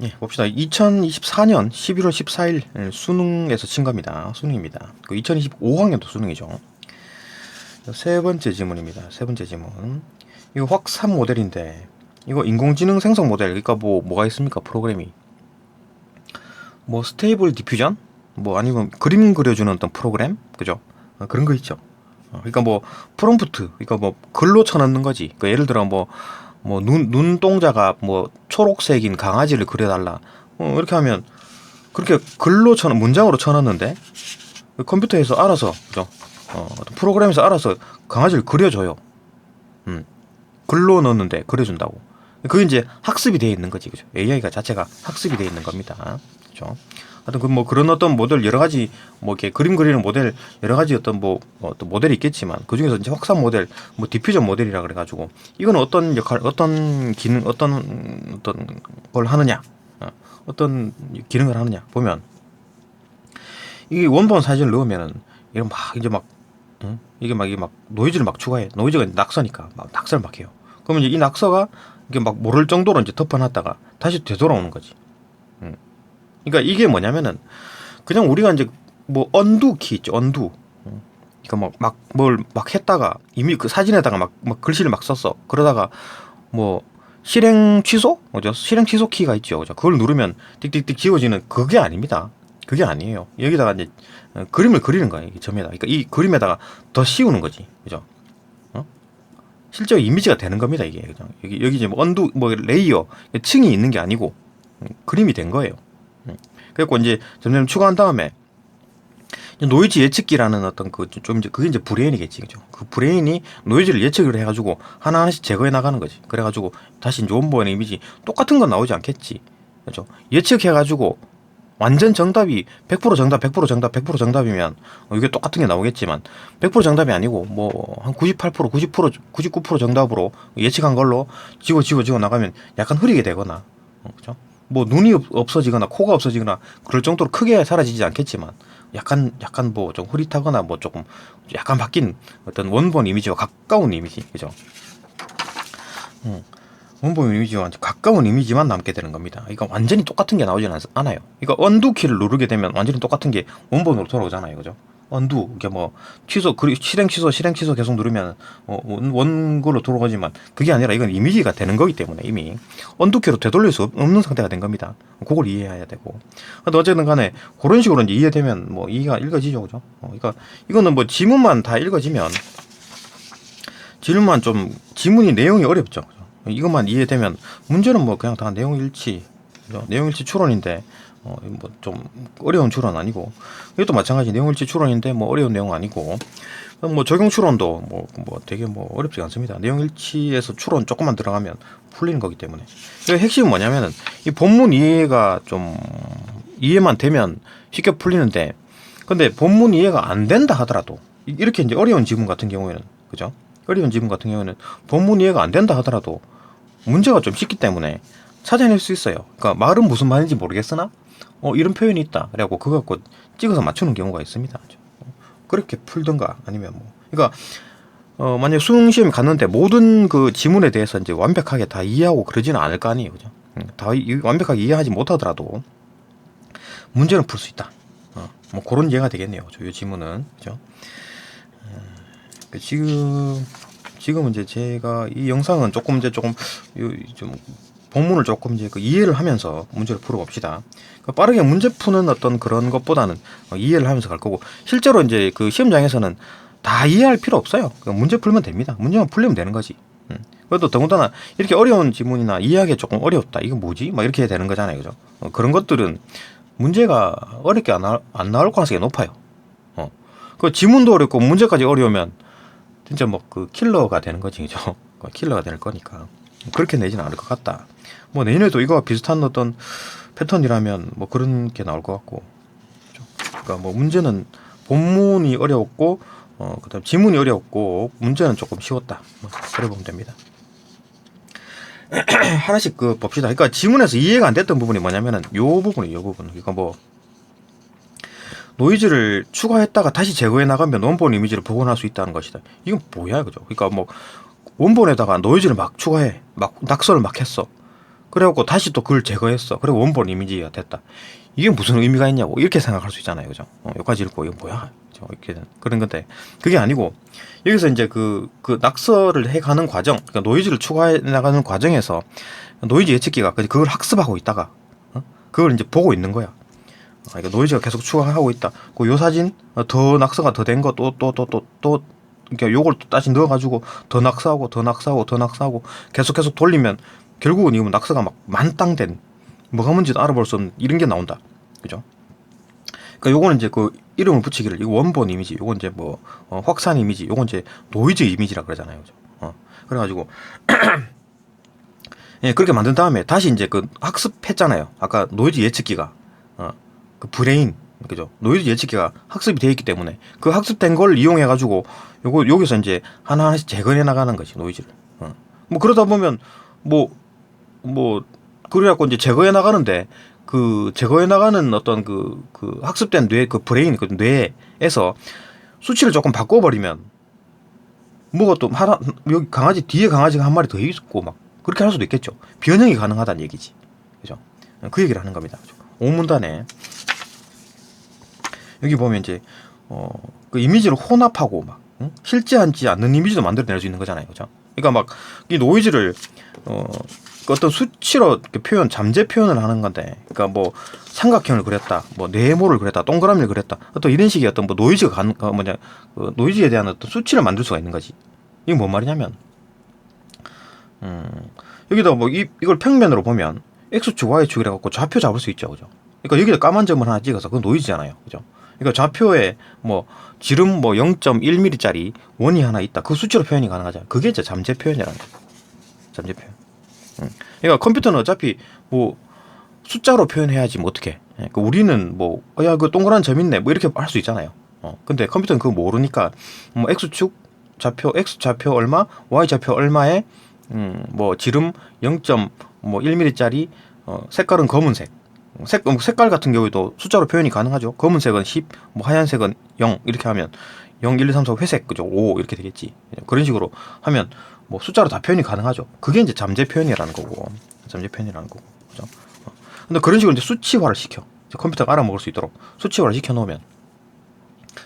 예, 봅시다. 2024년 11월 14일 수능에서 친 겁니다. 수능입니다. 그 2025학년도 수능이죠. 세 번째 지문입니다. 세 번째 지문. 이거 확산 모델인데, 이거 인공지능 생성 모델, 그러니까 뭐가 있습니까? 프로그램이. 뭐, 스테이블 디퓨전? 뭐, 아니면 그림 그려주는 어떤 프로그램? 그죠? 그런 거 있죠. 그러니까 뭐, 프롬프트, 그러니까 뭐, 글로 쳐넣는 거지. 그러니까 예를 들어 뭐, 눈동자가 뭐, 초록색인 강아지를 그려달라. 이렇게 하면, 그렇게 글로 문장으로 쳐넣는데, 컴퓨터에서 알아서, 그죠? 어떤 프로그램에서 알아서 강아지를 그려줘요. 글로 넣는데 그려준다고. 그게 이제 학습이 되어 있는 거지, 그죠? AI가 자체가 학습이 되어 있는 겁니다. 그죠? 하여튼 그 뭐 그런 어떤 모델 여러 가지 뭐 이렇게 그림 그리는 모델 여러 가지 어떤 뭐 어떤 모델이 있겠지만 그 중에서 이제 확산 모델 뭐 디퓨전 모델이라 그래가지고 이건 어떤 역할 어떤 기능 어떤 걸 하느냐 어떤 기능을 하느냐 보면 이 원본 사진을 넣으면은 이런 막 이제 막 이게 막 노이즈를 막 추가해. 노이즈가 낙서니까 막 낙서를 막 해요. 그러면 이제 이 낙서가 이게 막 모를 정도로 이제 덮어놨다가 다시 되돌아오는 거지. 그러니까 이게 뭐냐면은 그냥 우리가 이제 뭐 언두 키 있죠. 언두. 그러니까 막 뭘 막 했다가 이미 그 사진에다가 막 글씨를 막 썼어. 그러다가 뭐 실행 취소? 뭐죠? 실행 취소 키가 있죠. 그죠? 그걸 누르면 띡띡띡 지워지는 그게 아닙니다. 그게 아니에요. 여기다가 이제 그림을 그리는 거야. 이 점에다. 그러니까 이 그림에다가 더 씌우는 거지. 그죠? 실제 이미지가 되는 겁니다. 이게 그냥 여기 이제 뭐 언두 뭐 레이어 층이 있는 게 아니고 그림이 된 거예요. 그래갖고 이제 점점 추가한 다음에 노이즈 예측기라는 어떤 그 좀 이제 그게 이제 브레인이겠지, 그죠? 그 브레인이 노이즈를 예측을 해가지고 하나하나씩 제거해 나가는 거지. 그래가지고 다시 이제 원본의 이미지 똑같은 건 나오지 않겠지, 그죠? 예측해가지고 완전 정답이 100% 정답, 100% 정답, 100% 정답이면 이게 똑같은 게 나오겠지만 100% 정답이 아니고 뭐 한 98%, 90%, 99% 정답으로 예측한 걸로 지워 나가면 약간 흐리게 되거나, 그죠? 뭐 눈이 없어지거나 코가 없어지거나 그럴 정도로 크게 사라지지 않겠지만 약간 뭐 좀 흐릿하거나 뭐 조금 약간 바뀐 어떤 원본 이미지와 가까운 이미지, 그죠? 원본 이미지와 가까운 이미지만 남게 되는 겁니다. 그러니까 완전히 똑같은 게 나오지는 않아요. 그러니까 언두 키를 누르게 되면 완전히 똑같은 게 원본으로 돌아오잖아요, 그죠? 언두 이게 뭐 취소, 실행 취소 계속 누르면 원글로 돌아가지만 그게 아니라 이건 이미지가 되는 거기 때문에 이미 언두 키로 되돌릴 수 없는 상태가 된 겁니다. 그걸 이해해야 되고. 근데 어쨌든 간에 그런 식으로 이제 이해되면 뭐 이해가 읽어지죠, 그죠? 그러니까 이거는 뭐 지문만 다 읽어지면 지문이 내용이 어렵죠. 이것만 이해되면 문제는 뭐 그냥 다 내용 일치, 내용 일치 추론인데 뭐 좀 어려운 추론 아니고 이것도 마찬가지 내용 일치 추론인데 뭐 어려운 내용 아니고 뭐 적용 추론도 뭐 되게 뭐 어렵지 않습니다. 내용 일치에서 추론 조금만 들어가면 풀리는 거기 때문에 그 핵심은 뭐냐면은 이 본문 이해가 좀 이해만 되면 쉽게 풀리는데 근데 본문 이해가 안 된다 하더라도 이렇게 이제 어려운 지문 같은 경우에는 그죠? 어려운 지문 같은 경우에는 본문 이해가 안 된다 하더라도 문제가 좀 쉽기 때문에 찾아낼 수 있어요. 그러니까 말은 무슨 말인지 모르겠으나 이런 표현이 있다. 그래갖고 그거 갖고 찍어서 맞추는 경우가 있습니다. 그렇게 풀든가 아니면 뭐 그러니까 만약 수능 시험에 갔는데 모든 그 지문에 대해서 이제 완벽하게 다 이해하고 그러지는 않을 거 아니에요, 그죠? 다 완벽하게 이해하지 못하더라도 문제는 풀 수 있다. 뭐 그런 이해가 되겠네요, 이 지문은, 그죠? 지금 이제 제가 이 영상은 조금 좀 본문을 조금 이제 그 이해를 하면서 문제를 풀어봅시다. 빠르게 문제 푸는 어떤 그런 것보다는 이해를 하면서 갈 거고 실제로 이제 그 시험장에서는 다 이해할 필요 없어요. 문제 풀면 됩니다. 문제만 풀리면 되는 거지. 그래도 더군다나 이렇게 어려운 지문이나 이해하기 조금 어렵다. 이거 뭐지? 막 이렇게 되는 거잖아요, 그죠? 그런 것들은 문제가 어렵게 안 나올 가능성이 높아요. 그 지문도 어렵고 문제까지 어려우면 진짜 뭐 그 킬러가 되는 거지, 그죠? 킬러가 될 거니까 그렇게 내지는 않을 것 같다. 뭐 내년에도 이거와 비슷한 어떤 패턴이라면 뭐 그런 게 나올 것 같고, 그죠? 그러니까 뭐 문제는 본문이 어려웠고, 그다음 지문이 어려웠고 문제는 조금 쉬웠다. 뭐 그래 보면 됩니다. 하나씩 그 봅시다. 그러니까 지문에서 이해가 안 됐던 부분이 뭐냐면은 요 부분. 그러니까 뭐 노이즈를 추가했다가 다시 제거해 나가면 원본 이미지를 복원할 수 있다는 것이다. 이건 뭐야, 그죠? 그러니까 뭐 원본에다가 노이즈를 막 추가해, 막 낙서를 막 했어. 그래갖고 다시 또 그걸 제거했어. 그리고 원본 이미지가 됐다. 이게 무슨 의미가 있냐고 이렇게 생각할 수 있잖아요, 그죠? 여기까지 읽고 이거 뭐야? 이렇게 그런 건데 그게 아니고 여기서 이제 그 낙서를 해가는 과정, 그러니까 노이즈를 추가해 나가는 과정에서 노이즈 예측기가 그걸 학습하고 있다가 그걸 이제 보고 있는 거야. 그러니까 노이즈가 계속 추가하고 있다. 요 사진 더 낙서가 더 된 거 또 그러니까 요걸 또 다시 넣어가지고 더 낙서하고 계속 돌리면 결국은 이거 낙서가 막 만땅된 뭐가 뭔지도 알아볼 수 없는 이런 게 나온다. 그죠? 그러니까 요거는 이제 그 이름을 붙이기를 이거 원본 이미지, 요건 이제 뭐 확산 이미지, 요건 이제 노이즈 이미지라 그러잖아요. 그죠? 그래가지고 예, 그렇게 만든 다음에 다시 이제 그 학습했잖아요. 아까 노이즈 예측기가 그 브레인, 그죠? 노이즈 예측기가 학습이 되어 있기 때문에 그 학습된 걸 이용해 가지고 요거 여기서 이제 하나하나씩 제거해 나가는 거지, 노이즈를. 뭐 그러다 보면 뭐 그래갖고 이제 제거해 나가는데 그 제거해 나가는 어떤 그 학습된 뇌, 그 브레인, 그 뇌에서 수치를 조금 바꿔버리면 뭐가 또 하나, 여기 강아지 뒤에 강아지가 한 마리 더 있고 막 그렇게 할 수도 있겠죠. 변형이 가능하다는 얘기지, 그죠? 그 얘기를 하는 겁니다. 그죠? 오문단에 여기 보면 이제 그 이미지를 혼합하고 막 실제하지 않는 이미지도 만들어낼 수 있는 거잖아요, 그죠? 그러니까 막 이 노이즈를 그 어떤 수치로 표현, 잠재 표현을 하는 건데, 그러니까 뭐 삼각형을 그렸다, 뭐 네모를 그렸다, 동그라미를 그렸다, 또 이런 식의 어떤 뭐 노이즈가 그 노이즈에 대한 어떤 수치를 만들 수가 있는 거지. 이게 뭔 말이냐면, 여기다 뭐 이걸 평면으로 보면 x축, y축이라 갖고 좌표 잡을 수 있죠, 그죠? 그러니까 여기다 까만 점을 하나 찍어서 그건 노이즈잖아요, 그죠? 그러니까 좌표에 뭐 지름 뭐 0.1mm짜리 원이 하나 있다, 그 수치로 표현이 가능하잖아요. 그게 이제 잠재 표현이라는 거죠. 잠재 표현. 그러니까 컴퓨터는 어차피 뭐 숫자로 표현해야지 뭐 어떻게? 그러니까 우리는 뭐 야 그 동그란 점 있네 뭐 이렇게 할 수 있잖아요. 근데 컴퓨터는 그거 모르니까 뭐 x축 좌표 x 좌표 얼마, y 좌표 얼마에 뭐 지름 0.1mm짜리 색깔은 검은색. 색깔 같은 경우에도 숫자로 표현이 가능하죠. 검은색은 10, 뭐 하얀색은 0 이렇게 하면 0, 1, 2, 3, 4, 회색, 그죠? 5 이렇게 되겠지. 그런 식으로 하면 뭐 숫자로 다 표현이 가능하죠. 그게 이제 잠재 표현이라는 거고, 잠재 표현이라는 거고, 그죠? 근데 그런 식으로 이제 수치화를 시켜. 이제 컴퓨터가 알아먹을 수 있도록 수치화를 시켜 놓으면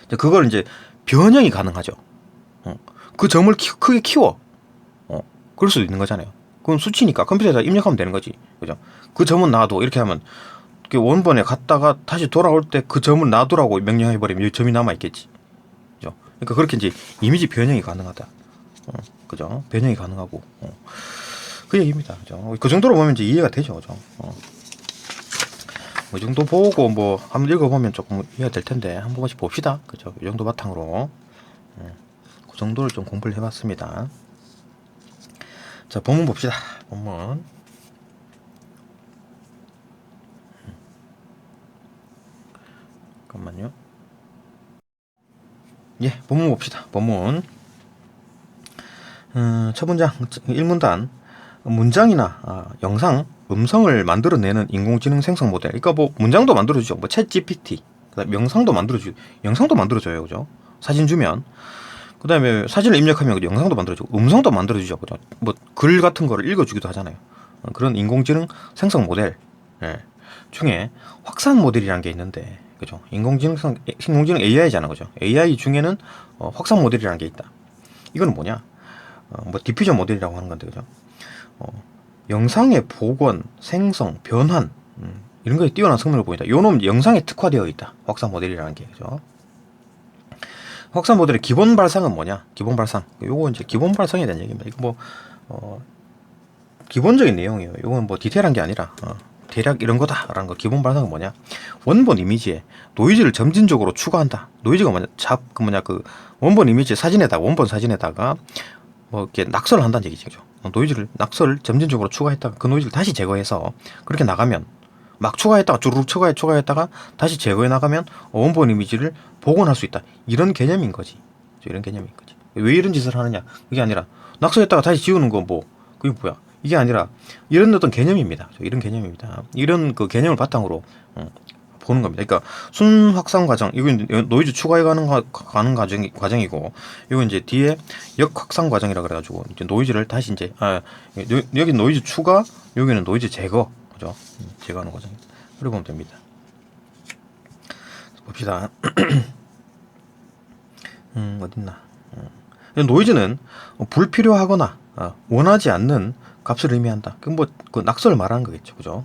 이제 그걸 이제 변형이 가능하죠. 그 점을 크게 키워. 그럴 수도 있는 거잖아요. 그건 수치니까 컴퓨터에다 입력하면 되는 거지, 그죠? 그 점은 놔둬 이렇게 하면 원본에 갔다가 다시 돌아올 때 그 점을 놔두라고 명령해버리면 이 점이 남아 있겠지, 그죠? 그러니까 그렇게 이제 이미지 변형이 가능하다. 그죠? 변형이 가능하고, 그 얘기입니다. 그죠? 그 정도로 보면 이제 이해가 되죠, 그죠? 뭐 이 정도 보고 뭐 한번 읽어보면 조금 이해가 될 텐데 한 번씩 봅시다, 그죠? 이 정도 바탕으로, 그 정도를 좀 공부를 해봤습니다. 자, 본문 봅시다. 본문. 잠깐만요. 예, 본문 봅시다. 본문. 첫 문장 1문단 문장이나 영상, 음성을 만들어내는 인공지능 생성 모델. 그러니까 뭐 문장도 만들어주죠. 뭐 챗 GPT. 그다음에 영상도 만들어주고, 영상도 만들어줘요, 그죠? 사진 주면. 그다음에 사진을 입력하면 영상도 만들어주고, 음성도 만들어주죠, 그죠? 뭐 글 같은 거를 읽어주기도 하잖아요. 그런 인공지능 생성 모델 중에 확산 모델이라는 게 있는데, 그죠? 인공지능 AI잖아, 그죠? AI 중에는 확산 모델이라는 게 있다. 이거는 뭐냐? 뭐 디퓨전 모델이라고 하는 건데, 그죠? 영상의 복원, 생성, 변환 이런 거에 뛰어난 성능을 보인다. 요놈 영상에 특화되어 있다. 확산 모델이라는 게, 그죠? 확산 모델의 기본 발상은 뭐냐? 기본 발상. 요거 이제 기본 발상에 대한 얘기입니다. 이거 뭐 기본적인 내용이에요. 이건 뭐 디테일한 게 아니라 대략 이런 거다라는 거. 기본 발상은 뭐냐? 원본 이미지에 노이즈를 점진적으로 추가한다. 노이즈가 뭐냐? 그 원본 이미지 사진에다가, 원본 사진에다가 뭐 이렇게 낙서를 한다는 얘기죠. 그죠? 낙서를 점진적으로 추가했다가 그 노이즈를 다시 제거해서 그렇게 나가면, 막 추가했다가 주르륵 추가했다가 다시 제거해 나가면 원본 이미지를 복원할 수 있다. 이런 개념인 거지. 이런 개념인 거지. 왜 이런 짓을 하느냐? 그게 아니라 낙서했다가 다시 지우는 거 뭐 그게 뭐야? 이게 아니라 이런 어떤 개념입니다. 이런 개념입니다. 이런 그 개념을 바탕으로 보는 겁니다. 그러니까 순 확산 과정, 이건 노이즈 추가해 가는 과정이고, 이거 이제 뒤에 역 확산 과정이라 그래가지고 이제 노이즈를 다시 이제 여기 노이즈 추가, 여기는 노이즈 제거, 그죠? 제거하는 과정. 그래 보면 됩니다. 봅시다. 어딨나? 노이즈는 불필요하거나 원하지 않는 값을 의미한다. 그 낙서를 말하는 거겠죠, 그죠?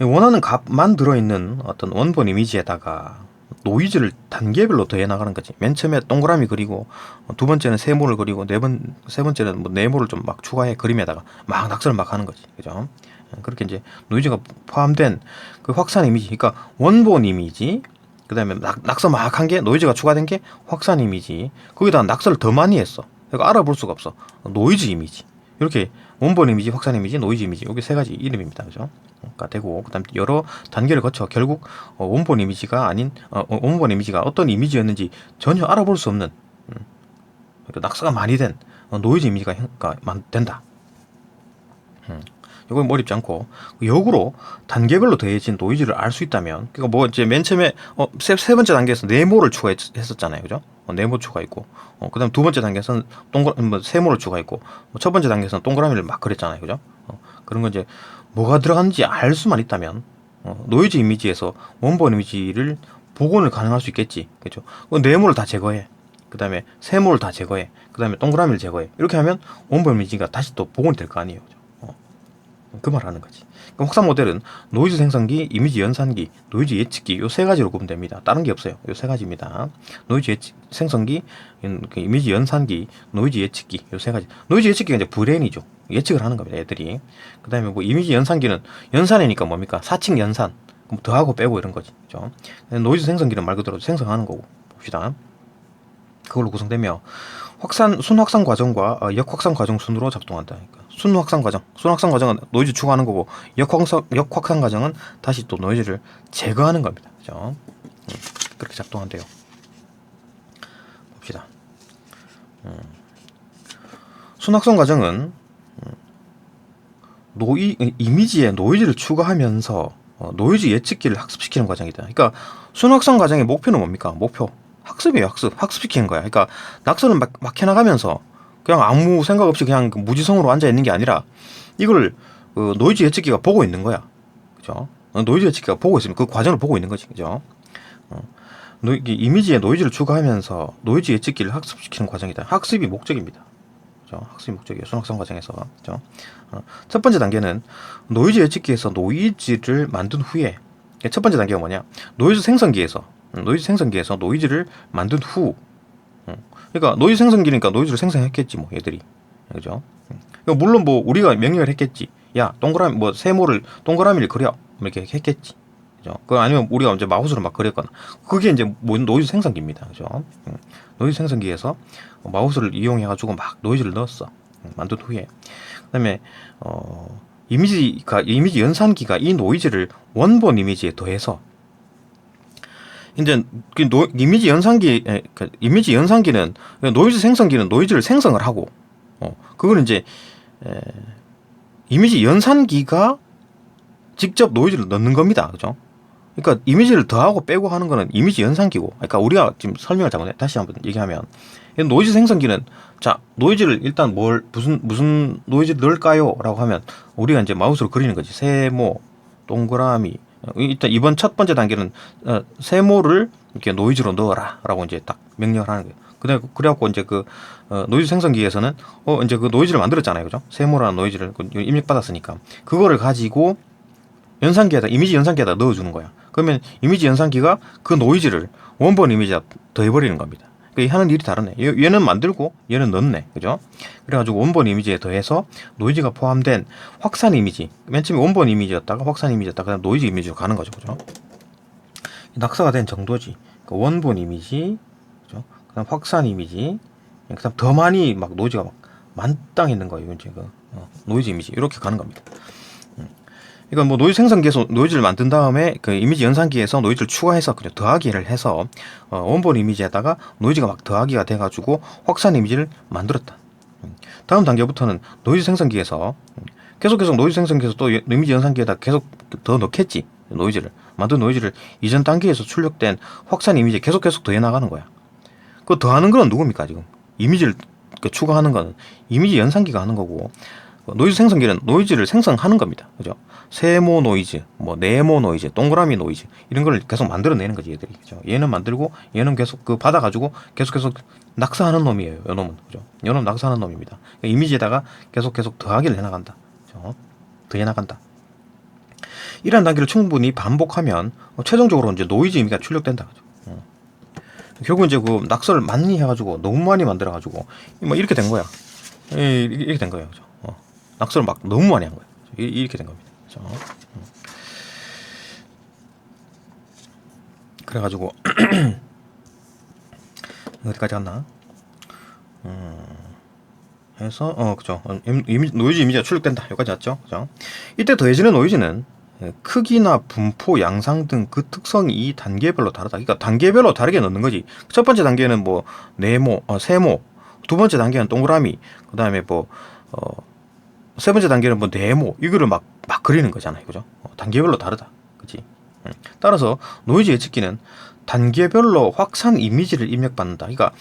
원하는 값만 들어있는 어떤 원본 이미지에다가 노이즈를 단계별로 더해 나가는 거지. 맨 처음에 동그라미 그리고 두 번째는 세모를 그리고 세 번째는 뭐 네모를 좀 막 추가해 그림에다가 막 낙서를 막 하는 거지, 그죠? 그렇게 이제 노이즈가 포함된 그 확산 이미지, 그러니까 원본 이미지, 그 다음에 낙서 막 한 게 노이즈가 추가된 게 확산 이미지, 거기다가 낙서를 더 많이 했어. 그러니까 알아볼 수가 없어. 노이즈 이미지, 이렇게 원본 이미지, 확산 이미지, 노이즈 이미지, 여기 세 가지 이름입니다, 그죠? 가 되고, 그다음 여러 단계를 거쳐 결국 원본 이미지가 아닌 원본 이미지가 어떤 이미지였는지 전혀 알아볼 수 없는 낙서가 많이 된 노이즈 이미지가 된다. 이건 어렵지 않고, 역으로 단계별로 더해진 노이즈를 알 수 있다면, 그러니까 뭐 이제 맨 처음에 세 번째 단계에서 네모를 추가했었잖아요, 그죠? 네모 추가했고, 그다음 두 번째 단계에서는 세모를 추가했고, 첫 번째 단계에서는 동그라미를 막 그렸잖아요, 그죠? 그런 거 이제 뭐가 들어갔는지 알 수만 있다면 노이즈 이미지에서 원본 이미지를 복원을 가능할 수 있겠지, 그죠? 네모를 다 제거해, 그 다음에 세모를 다 제거해, 그 다음에 동그라미를 제거해. 이렇게 하면 원본 이미지가 다시 또 복원이 될 거 아니에요, 그죠? 그 말하는 거지. 그럼 확산 모델은 노이즈 생성기, 이미지 연산기, 노이즈 예측기, 요 세 가지로 구분 됩니다. 다른 게 없어요. 요 세 가지입니다. 노이즈 생성기, 이미지 연산기, 노이즈 예측기, 요 세 가지. 노이즈 예측기가 이제 브레인이죠. 예측을 하는 겁니다, 애들이. 그 다음에 뭐 이미지 연산기는 연산이니까 뭡니까? 사칙 연산. 그럼 더하고 빼고 이런 거지, 그죠? 노이즈 생성기는 말 그대로 생성하는 거고. 봅시다. 그걸로 구성되며 순확산 과정과 역확산 과정 순으로 작동한다. 그러니까 순확산 과정은 노이즈 추가하는 거고, 역확산 과정은 다시 또 노이즈를 제거하는 겁니다, 그죠? 그렇게 작동한대요. 봅시다. 순확산 과정은 이미지에 노이즈를 추가하면서 노이즈 예측기를 학습시키는 과정이다. 그러니까 순확산 과정의 목표는 뭡니까? 학습이에요. 학습시키는 거야. 그러니까 낙서는 막 해나가면서 그냥 아무 생각 없이 그냥 무지성으로 앉아 있는 게 아니라 이걸 노이즈 예측기가 보고 있는 거야, 그죠? 노이즈 예측기가 보고 있으면 그 과정을 보고 있는 거지, 그죠? 이미지에 노이즈를 추가하면서 노이즈 예측기를 학습시키는 과정이다. 학습이 목적입니다, 그죠? 학습이 목적이에요, 순학산 과정에서, 그죠? 첫 번째 단계는 노이즈 예측기에서 노이즈를 만든 후에, 첫 번째 단계가 뭐냐? 노이즈 생성기에서 노이즈를 만든 후, 그러니까 노이즈 생성기니까 노이즈를 생성했겠지, 뭐 얘들이, 그죠? 그러니까 물론 뭐 우리가 명령을 했겠지. 야, 동그라미를 그려, 이렇게 했겠지, 그죠? 그 아니면 우리가 이제 마우스로 막 그렸거나, 그게 이제 노이즈 생성기입니다, 그죠? 노이즈 생성기에서 마우스를 이용해가지고 막 노이즈를 넣었어, 만든 후에, 그다음에 이미지 연산기가 이 노이즈를 원본 이미지에 더해서, 이제 이미지 연산기는 노이즈 생성기는 노이즈를 생성을 하고, 그걸 이제 이미지 연산기가 직접 노이즈를 넣는 겁니다, 그죠? 그러니까 이미지를 더하고 빼고 하는 거는 이미지 연산기고, 그러니까 우리가 지금 설명을 잘못해. 다시 한번 얘기하면, 노이즈 생성기는, 자, 노이즈를 일단 무슨 노이즈를 넣을까요?라고 하면 우리가 이제 마우스로 그리는 거지. 세모, 동그라미. 일단 이번 첫 번째 단계는 세모를 이렇게 노이즈로 넣어라라고 이제 딱 명령을 하는 거예요. 그래갖고 이제 노이즈 생성기에서는 이제 그 노이즈를 만들었잖아요, 그죠? 세모라는 노이즈를 입력받았으니까 그거를 가지고 이미지 연산기에다 넣어주는 거야. 그러면 이미지 연산기가 그 노이즈를 원본 이미지에 더해버리는 겁니다. 그러니까 하는 일이 다르네. 얘는 만들고 얘는 넣네, 그죠? 그래가지고 원본 이미지에 더해서 노이즈가 포함된 확산 이미지, 맨 처음에 원본 이미지였다가 확산 이미지였다가 그다음 노이즈 이미지로 가는 거죠, 그죠? 낙서가 된 정도지. 그러니까 원본 이미지, 그죠? 그다음 확산 이미지, 그다음 더 많이 막 노이즈가 막 만땅 있는 거예요, 이제 노이즈 이미지 이렇게 가는 겁니다. 그러니까 뭐 노이즈 생성기에서 노이즈를 만든 다음에 그 이미지 연산기에서 노이즈를 추가해서 그냥 더하기를 해서 원본 이미지에다가 노이즈가 막 더하기가 돼가지고 확산 이미지를 만들었다. 다음 단계부터는 노이즈 생성기에서 계속해서 노이즈 생성기에서 또 이미지 연산기에다 계속 더 넣겠지, 노이즈를. 만든 노이즈를 이전 단계에서 출력된 확산 이미지에 계속 더해 나가는 거야. 그 더하는 건 누굽니까 지금? 이미지를 추가하는 건 이미지 연산기가 하는 거고, 노이즈 생성기는 노이즈를 생성하는 겁니다. 그죠? 세모 노이즈, 뭐 네모 노이즈, 동그라미 노이즈 이런 걸 계속 만들어내는 거지 얘들이. 그죠? 얘는 만들고 얘는 계속 그 받아가지고 계속 낙서하는 놈이에요. 요 놈은. 그죠? 요 놈 낙서하는 놈입니다. 그러니까 이미지에다가 계속 더하기를 해나간다. 그죠? 더해나간다. 이런 단계를 충분히 반복하면 최종적으로 이제 노이즈 이미지가 출력된다. 그죠? 결국 이제 그 낙서를 많이 해가지고 너무 많이 만들어가지고 뭐 이렇게 된 거야. 이렇게 된 거예요. 그죠? 낙서를 막 너무 많이 한 거예요. 이렇게 된 겁니다. 그죠? 그래가지고 어디까지 갔나? 해서 그죠? 노이즈 이미지가 출력된다. 여기까지 왔죠? 그죠? 이때 더해지는 노이즈는 크기나 분포, 양상 등 그 특성이 이 단계별로 다르다. 그러니까 단계별로 다르게 넣는 거지. 첫 번째 단계는 뭐 네모, 세모, 두 번째 단계는 동그라미, 그 다음에 뭐 세 번째 단계는 뭐 네모, 이거를 막 그리는 거잖아요. 그죠? 단계별로 다르다. 그지? 따라서 노이즈 예측기는 단계별로 확산 이미지를 입력받는다. 그러니까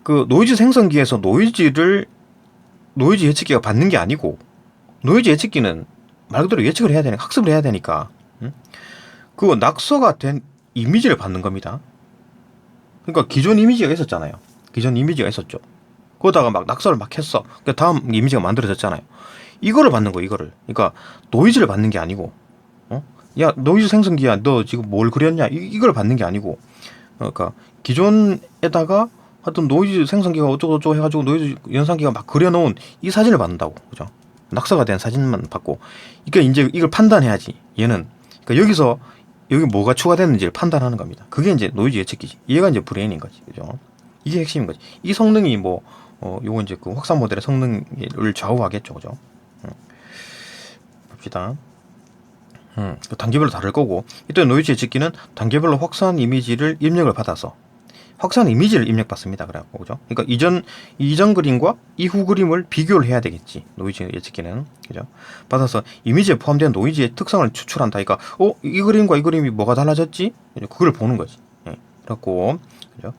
그 노이즈 생성기에서 노이즈 예측기가 받는 게 아니고, 노이즈 예측기는 말 그대로 예측을 해야 되니까, 학습을 해야 되니까, 그 낙서가 된 이미지를 받는 겁니다. 그러니까 기존 이미지가 있었잖아요. 기존 이미지가 있었죠. 거기다가 막 낙서를 막 했어. 그러니까 다음 이미지가 만들어졌잖아요. 이거를 받는 거, 이거를. 그러니까 노이즈를 받는 게 아니고, 야, 노이즈 생성기야, 너 지금 뭘 그렸냐? 이걸 받는 게 아니고, 그러니까 기존에다가 하여튼 노이즈 생성기가 어쩌고저쩌고 해가지고 노이즈 연산기가 막 그려놓은 이 사진을 받는다고. 그죠? 낙서가 된 사진만 받고, 그러니까 이제 이걸 판단해야지. 얘는. 그러니까 여기 뭐가 추가됐는지를 판단하는 겁니다. 그게 이제 노이즈 예측기지. 얘가 이제 브레인인 거지. 그죠? 이게 핵심인 거지. 이 성능이 요거 이제 그 확산 모델의 성능을 좌우하겠죠. 그죠? 봅시다. 단계별로 다를 거고, 이때 노이즈 예측기는 단계별로 확산 이미지를 입력을 받아서 확산 이미지를 입력받습니다. 그래갖고, 그죠? 그러니까 이전 그림과 이후 그림을 비교를 해야 되겠지. 노이즈 예측기는. 그죠? 받아서 이미지에 포함된 노이즈의 특성을 추출한다. 그러니까, 이 그림과 이 그림이 뭐가 달라졌지? 그걸 보는 거지. 그래갖고, 그죠?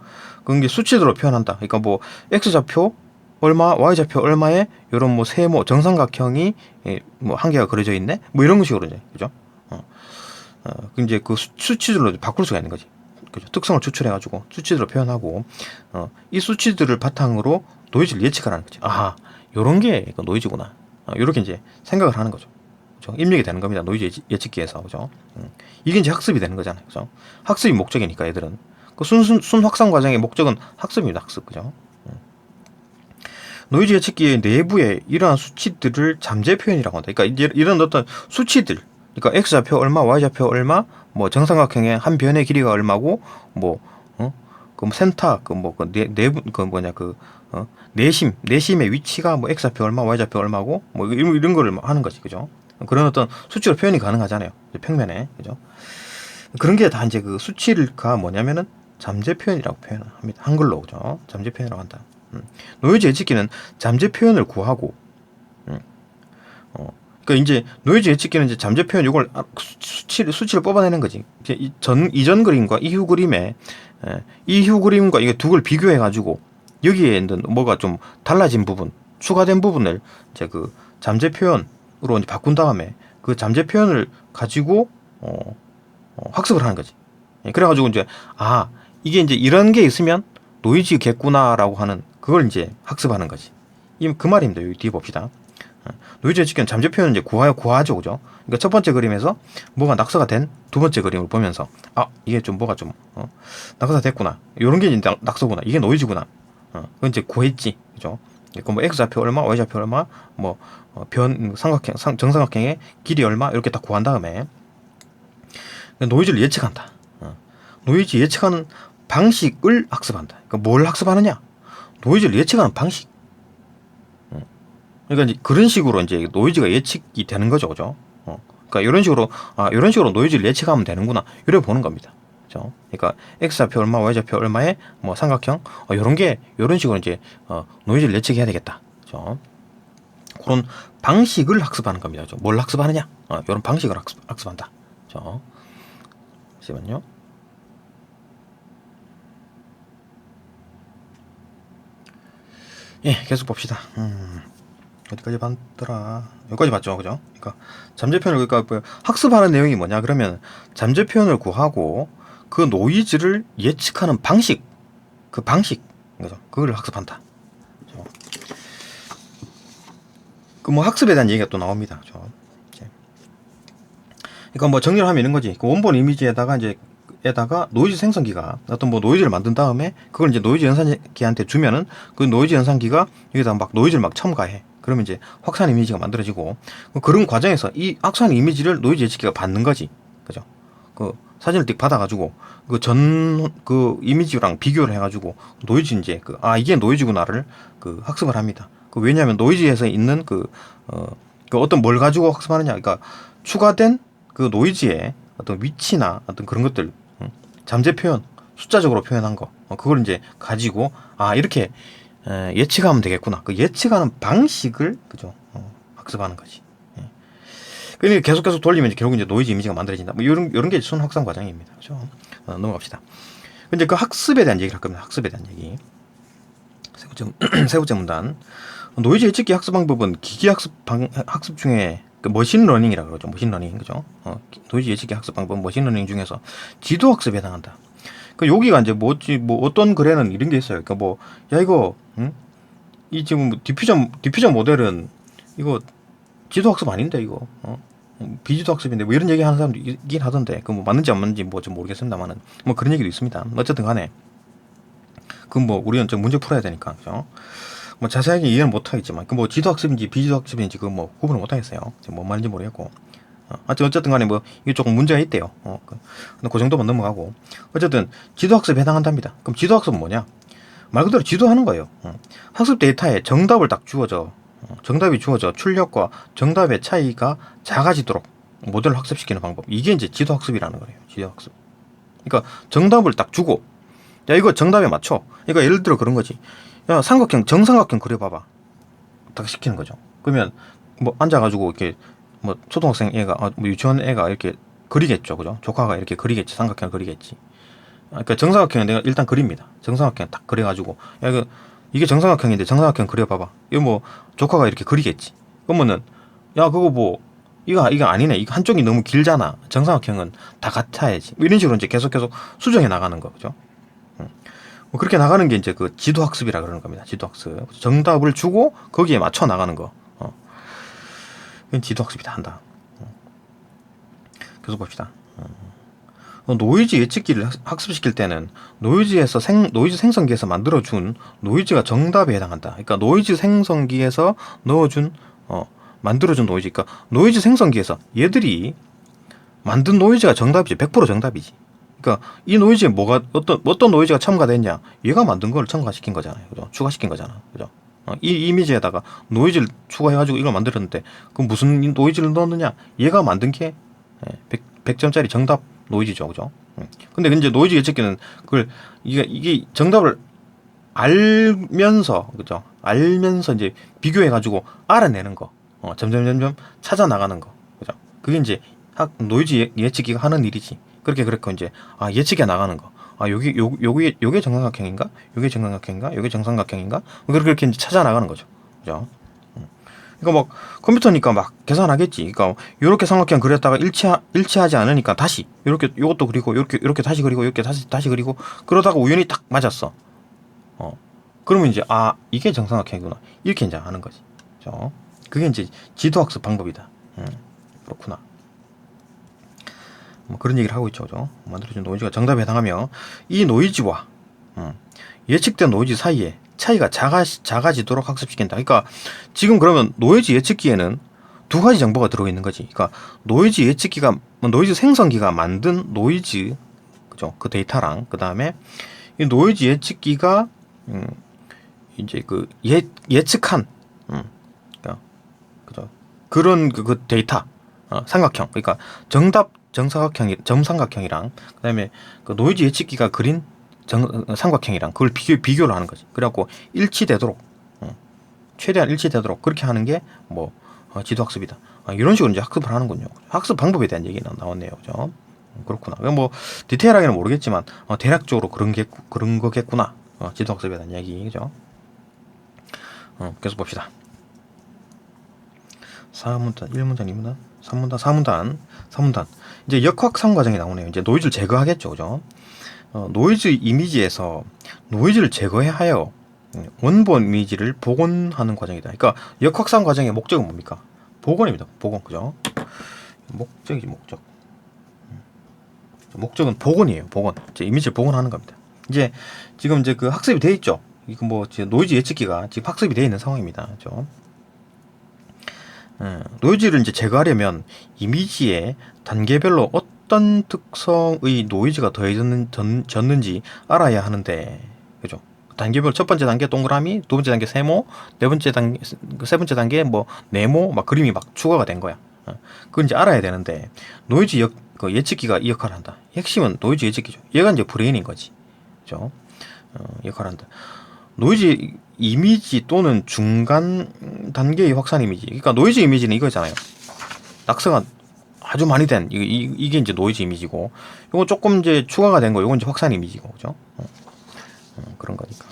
그게 수치대로 표현한다. 그러니까 뭐, X좌표 얼마, Y좌표 얼마에 요런 뭐 세모, 정삼각형이 뭐 한 개가 그려져 있네? 뭐 이런 식으로 이제, 그죠? 이제 그 수치들로 바꿀 수가 있는 거지. 그죠? 특성을 추출해가지고 수치들로 표현하고, 이 수치들을 바탕으로 노이즈를 예측을 하는 거지. 아하, 요런 게 노이즈구나. 요렇게 이제 생각을 하는 거죠. 그죠? 입력이 되는 겁니다. 노이즈 예측기에서. 그죠? 이게 이제 학습이 되는 거잖아요. 그죠? 학습이 목적이니까 애들은. 그 순 확산 과정의 목적은 학습입니다. 학습. 그죠? 노이즈 예측기의 내부에 이러한 수치들을 잠재 표현이라고 한다. 그러니까 이런 어떤 수치들, 그러니까 X좌표 얼마, Y좌표 얼마, 뭐 정삼각형의 한 변의 길이가 얼마고, 그 센터, 내심의 위치가 뭐 X좌표 얼마, Y좌표 얼마고, 뭐 이런 거를 하는 거지. 그죠? 그런 어떤 수치로 표현이 가능하잖아요. 평면에. 그죠? 그런 게 다 이제 그 수치가 뭐냐면은 잠재 표현이라고 표현합니다. 한글로. 그죠? 잠재 표현이라고 한다. 노이즈 예측기는 잠재 표현을 구하고, 그러니까 이제 노이즈 예측기는 이제 잠재 표현 이걸 수치를 뽑아내는 거지. 이전 그림과 이후 그림에 이후 그림과 이게 두 걸 비교해 가지고 여기에 있는 뭐가 좀 달라진 부분, 추가된 부분을 이제 그 잠재 표현으로 이제 바꾼 다음에 그 잠재 표현을 가지고 학습을 하는 거지. 그래가지고 이제 이게 이제 이런 게 있으면 노이즈겠구나라고 하는 그걸 이제 학습하는 거지. 그 말입니다. 여기 뒤에 봅시다. 노이즈 예측기는 잠재 표현을 이제 구하죠, 그죠? 그러니까 첫 번째 그림에서 뭐가 낙서가 된 두 번째 그림을 보면서 이게 좀 뭐가 좀 낙서가 됐구나. 이런 게 이제 낙서구나. 이게 노이즈구나. 그건 이제 구했지, 그죠? 그러니까 뭐 X좌표 얼마, Y좌표 얼마, 뭐 정삼각형의 길이 얼마 이렇게 딱 구한 다음에 노이즈를 예측한다. 노이즈 예측하는 방식을 학습한다. 그러니까 뭘 학습하느냐? 노이즈를 예측하는 방식. 그러니까 이제 그런 식으로 이제 노이즈가 예측이 되는 거죠, 그죠? 그러니까 이런 식으로 노이즈를 예측하면 되는구나. 이렇게 보는 겁니다. 그죠? 그러니까 X좌표 얼마, Y좌표 얼마에 뭐 삼각형, 이런 식으로 이제 노이즈를 예측해야 되겠다. 그죠? 그런 방식을 학습하는 겁니다. 그죠? 뭘 학습하느냐? 이런 방식을 학습한다. 그죠? 잠시만요. 예, 계속 봅시다. 어디까지 봤더라? 여기까지 봤죠, 그죠? 그러니까 잠재 표현을 그러니까 학습하는 내용이 뭐냐 그러면 잠재 표현을 구하고 그 노이즈를 예측하는 방식, 그 방식, 그죠? 그걸 학습한다. 그 뭐 학습에 대한 얘기가 또 나옵니다, 그죠? 그러니까 뭐 정리를 하면 이런 거지. 그 원본 이미지에다가 이제 에다가 노이즈 생성기가 어떤 뭐 노이즈를 만든 다음에 그걸 이제 노이즈 연산기한테 주면은 그 노이즈 연산기가 여기다 막 노이즈를 막 첨가해. 그러면 이제 확산 이미지가 만들어지고 그런 과정에서 이 확산 이미지를 노이즈 예측기가 받는 거지. 그죠? 그 사진을 띡 받아가지고 그 이미지랑 비교를 해가지고 노이즈 이제 이게 노이즈구나를 학습을 합니다. 왜냐하면 노이즈에서 있는 그 어떤 뭘 가지고 학습하느냐. 그러니까 추가된 그 노이즈의 어떤 위치나 어떤 그런 것들, 잠재 표현, 숫자적으로 표현한 거, 그걸 이제 가지고 이렇게 예측하면 되겠구나. 그 예측하는 방식을 그죠? 학습하는 거지. 그러니까 계속 돌리면 이제 결국 이제 노이즈 이미지가 만들어진다. 뭐 이런 게 순 확산 과정입니다. 그죠? 넘어갑시다. 근데 그 학습에 대한 얘기를 할 겁니다. 학습에 대한 얘기. 세 번째 문단. 노이즈 예측기 학습 방법은 기계 학습 중에 머신러닝이라고 그러죠. 머신러닝, 그죠? 노이즈 예측기 학습 방법, 머신러닝 중에서 지도 학습에 해당한다. 여기가 이제 어떤 글에는 이런 게 있어요. 그러니까 이거, 이 지금 디퓨전 모델은 이거 지도 학습 아닌데, 이거, 비지도 학습인데, 뭐 이런 얘기 하는 사람도 있긴 하던데, 맞는지 안 맞는지 좀 모르겠습니다만은, 그런 얘기도 있습니다. 어쨌든 간에, 우리는 좀 문제 풀어야 되니까, 그죠? 자세하게 이해는 못하겠지만, 지도 학습인지 비지도 학습인지 구분을 못하겠어요. 뭔 말인지 모르겠고. 어쨌든 간에 이게 조금 문제가 있대요. 그 정도만 넘어가고. 어쨌든 지도 학습에 해당한답니다. 그럼 지도 학습은 뭐냐? 말 그대로 지도하는 거예요. 학습 데이터에 정답을 딱 주어져. 정답이 주어져 출력과 정답의 차이가 작아지도록 모델을 학습시키는 방법. 이게 이제 지도 학습이라는 거예요. 지도 학습. 그러니까 정답을 딱 주고, 야, 이거 정답에 맞춰. 그러니까 예를 들어 그런 거지. 야, 정삼각형 그려봐봐. 딱 시키는 거죠. 그러면 앉아가지고 이렇게 초등학생 애가 유치원 애가 이렇게 그리겠죠, 그죠? 조카가 이렇게 그리겠지, 삼각형 그리겠지. 그러니까 정삼각형은 내가 일단 그립니다. 정삼각형 딱 그려가지고 야, 이게 정삼각형인데 정삼각형 그려봐봐. 이거 조카가 이렇게 그리겠지. 그러면은 야, 그거 이거 아니네. 이거 한쪽이 너무 길잖아. 정삼각형은 다 같아야지. 이런 식으로 이제 계속 수정해 나가는 거, 그죠? 그렇게 나가는 게 이제 그 지도 학습이라 그러는 겁니다. 지도 학습. 정답을 주고 거기에 맞춰 나가는 거. 이건 지도 학습이다 한다. 계속 봅시다. 노이즈 예측기를 학습시킬 때는 노이즈 생성기에서 만들어준 노이즈가 정답에 해당한다. 그러니까 노이즈 생성기에서 만들어준 노이즈. 그러니까 노이즈 생성기에서 얘들이 만든 노이즈가 정답이지. 100% 정답이지. 그러니까 이 노이즈에 어떤 노이즈가 첨가됐냐? 얘가 만든 걸 첨가시킨 거잖아요. 그죠? 추가시킨 거잖아. 그죠? 이 이미지에다가 노이즈를 추가해가지고 이걸 만들었는데 그럼 무슨 노이즈를 넣었느냐? 얘가 만든 게 100점짜리 정답 노이즈죠, 그죠? 근데 이제 노이즈 예측기는 이게 정답을 알면서, 그죠? 알면서 이제 비교해가지고 알아내는 거, 점점 찾아 나가는 거, 그죠? 그게 이제 노이즈 예측기가 하는 일이지. 그렇게 이제 예측해 나가는 거. 요게 정삼각형인가? 요게 정삼각형인가? 요게 정삼각형인가? 그렇게 이제 찾아 나가는 거죠. 그죠? 그러니까 컴퓨터니까 계산하겠지. 그러니까 요렇게 삼각형 그렸다가 일치하지 않으니까 다시 요것도 그리고 요렇게 다시 그리고 이렇게 다시 그리고 그러다가 우연히 딱 맞았어. 그러면 이제 이게 정삼각형이구나. 이렇게 이제 하는 거지. 그죠? 그게 이제 지도학습 방법이다. 그렇구나. 그런 얘기를 하고 있죠, 그죠? 만들어진 노이즈가 정답에 해당하며 이 노이즈와 예측된 노이즈 사이에 차이가 작아지도록 학습시킨다. 그러니까 지금 그러면 노이즈 예측기에는 두 가지 정보가 들어있는 거지. 그러니까 노이즈 생성기가 만든 노이즈, 그죠? 그 데이터랑 그 다음에 이 노이즈 예측기가 이제 예측한 그죠? 그런 그 데이터 삼각형. 그러니까 정삼각형이랑 그다음에 그 노이즈 예측기가 그린 삼각형이랑 그걸 비교를 하는 거지. 그래갖고 일치되도록 최대한 일치되도록 그렇게 하는 게 지도학습이다. 이런 식으로 이제 학습을 하는군요. 학습 방법에 대한 얘기가 나왔네요. 그죠? 그렇구나. 뭐 디테일하게는 모르겠지만 대략적으로 그런 거겠구나. 지도 학습에 대한 이야기, 그죠? 계속 봅시다. 4문단, 1문단, 2문단, 3문단, 4문단. 이제 역확산 과정이 나오네요. 이제 노이즈를 제거하겠죠, 그죠? 노이즈 이미지에서 노이즈를 제거해 하여 원본 이미지를 복원하는 과정이다. 그러니까 역확산 과정의 목적은 뭡니까? 복원입니다. 복원, 그죠? 목적이지, 목적. 목적은 복원이에요. 복원. 이제 이미지를 복원하는 겁니다. 이제 지금 이제 그 학습이 돼 있죠. 이거 뭐 노이즈 예측기가 지금 학습이 돼 있는 상황입니다. 그죠? 노이즈를 이제 제거하려면 이미지에 단계별로 어떤 특성의 노이즈가 더해졌는지 알아야 하는데, 그죠? 단계별 첫 번째 단계 동그라미, 두 번째 단계 세모, 네 번째 단계, 세 번째 단계 뭐 네모, 막 그림이 막 추가가 된 거야. 그건 이제 알아야 되는데 노이즈 그 예측기가 이 역할을 한다. 핵심은 노이즈 예측기죠. 얘가 이제 브레인인 거지, 그죠? 역할을 한다. 노이즈 이미지 또는 중간 단계의 확산 이미지. 그러니까 노이즈 이미지는 이거잖아요. 낙서가 아주 많이 된 이게 이제 노이즈 이미지고, 이거 조금 이제 추가가 된 거, 이건 이제 확산 이미지고, 그죠? 그런 거니까.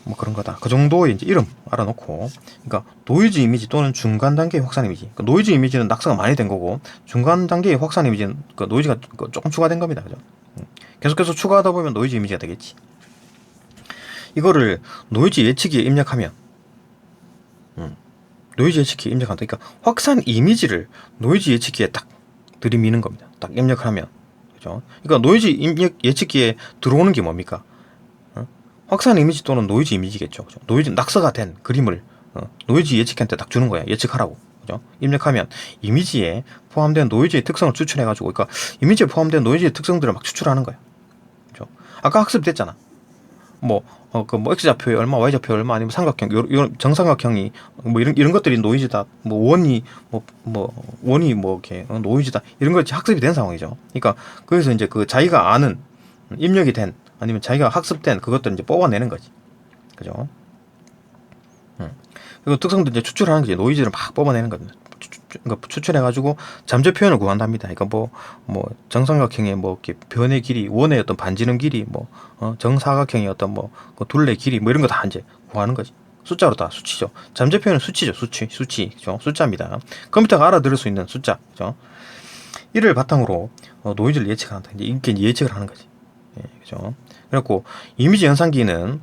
뭐 그런 거다. 그 정도의 이제 이름 알아놓고, 그러니까 노이즈 이미지 또는 중간 단계의 확산 이미지. 그러니까 노이즈 이미지는 낙서가 많이 된 거고, 중간 단계의 확산 이미지는 그 노이즈가 조금 추가된 겁니다, 그죠? 계속해서 추가하다 보면 노이즈 이미지가 되겠지. 이거를 노이즈 예측기에 입력하면, 노이즈 예측기에 입력한다. 그러니까 확산 이미지를 노이즈 예측기에 딱 들이미는 겁니다. 딱 입력하면, 그죠? 그러니까 노이즈 입력 예측기에 들어오는 게 뭡니까? 확산 이미지 또는 노이즈 이미지겠죠. 그죠? 노이즈 낙서가 된 그림을 노이즈 예측기한테 딱 주는 거야. 예측하라고. 그죠? 입력하면 이미지에 포함된 노이즈의 특성을 추출해가지고, 그러니까 이미지에 포함된 노이즈의 특성들을 막 추출하는 거야. 그죠? 아까 학습됐잖아. 뭐 x좌표에 얼마, y좌표에 얼마, 아니면 삼각형, 요 정삼각형이 뭐 이런 것들이 노이즈다. 뭐 원이 원이 이렇게 노이즈다. 이런 것이 학습이 된 상황이죠. 그러니까 거기서 이제 그 자기가 아는 입력이 된, 아니면 자기가 학습된 그것들을 이제 뽑아내는 거지. 그죠? 그리고 특성도 이제 추출하는 거지. 노이즈를 막 뽑아내는 겁니다. 그러니까 추출해가지고 잠재 표현을 구한답니다. 그러니까 뭐 정삼각형의 뭐 이렇게 변의 길이, 원의 어떤 반지름 길이, 정사각형의 어떤 그 둘레 길이, 뭐 이런 거 다 이제 구하는 거지. 숫자로 다 수치죠. 잠재 표현은 수치죠. 수치, 그죠? 숫자입니다. 컴퓨터가 알아들을 수 있는 숫자, 그죠? 이를 바탕으로 노이즈를 예측한다. 이제 이렇게 예측을 하는 거지. 예, 그죠? 그래갖고 이미지 연산기는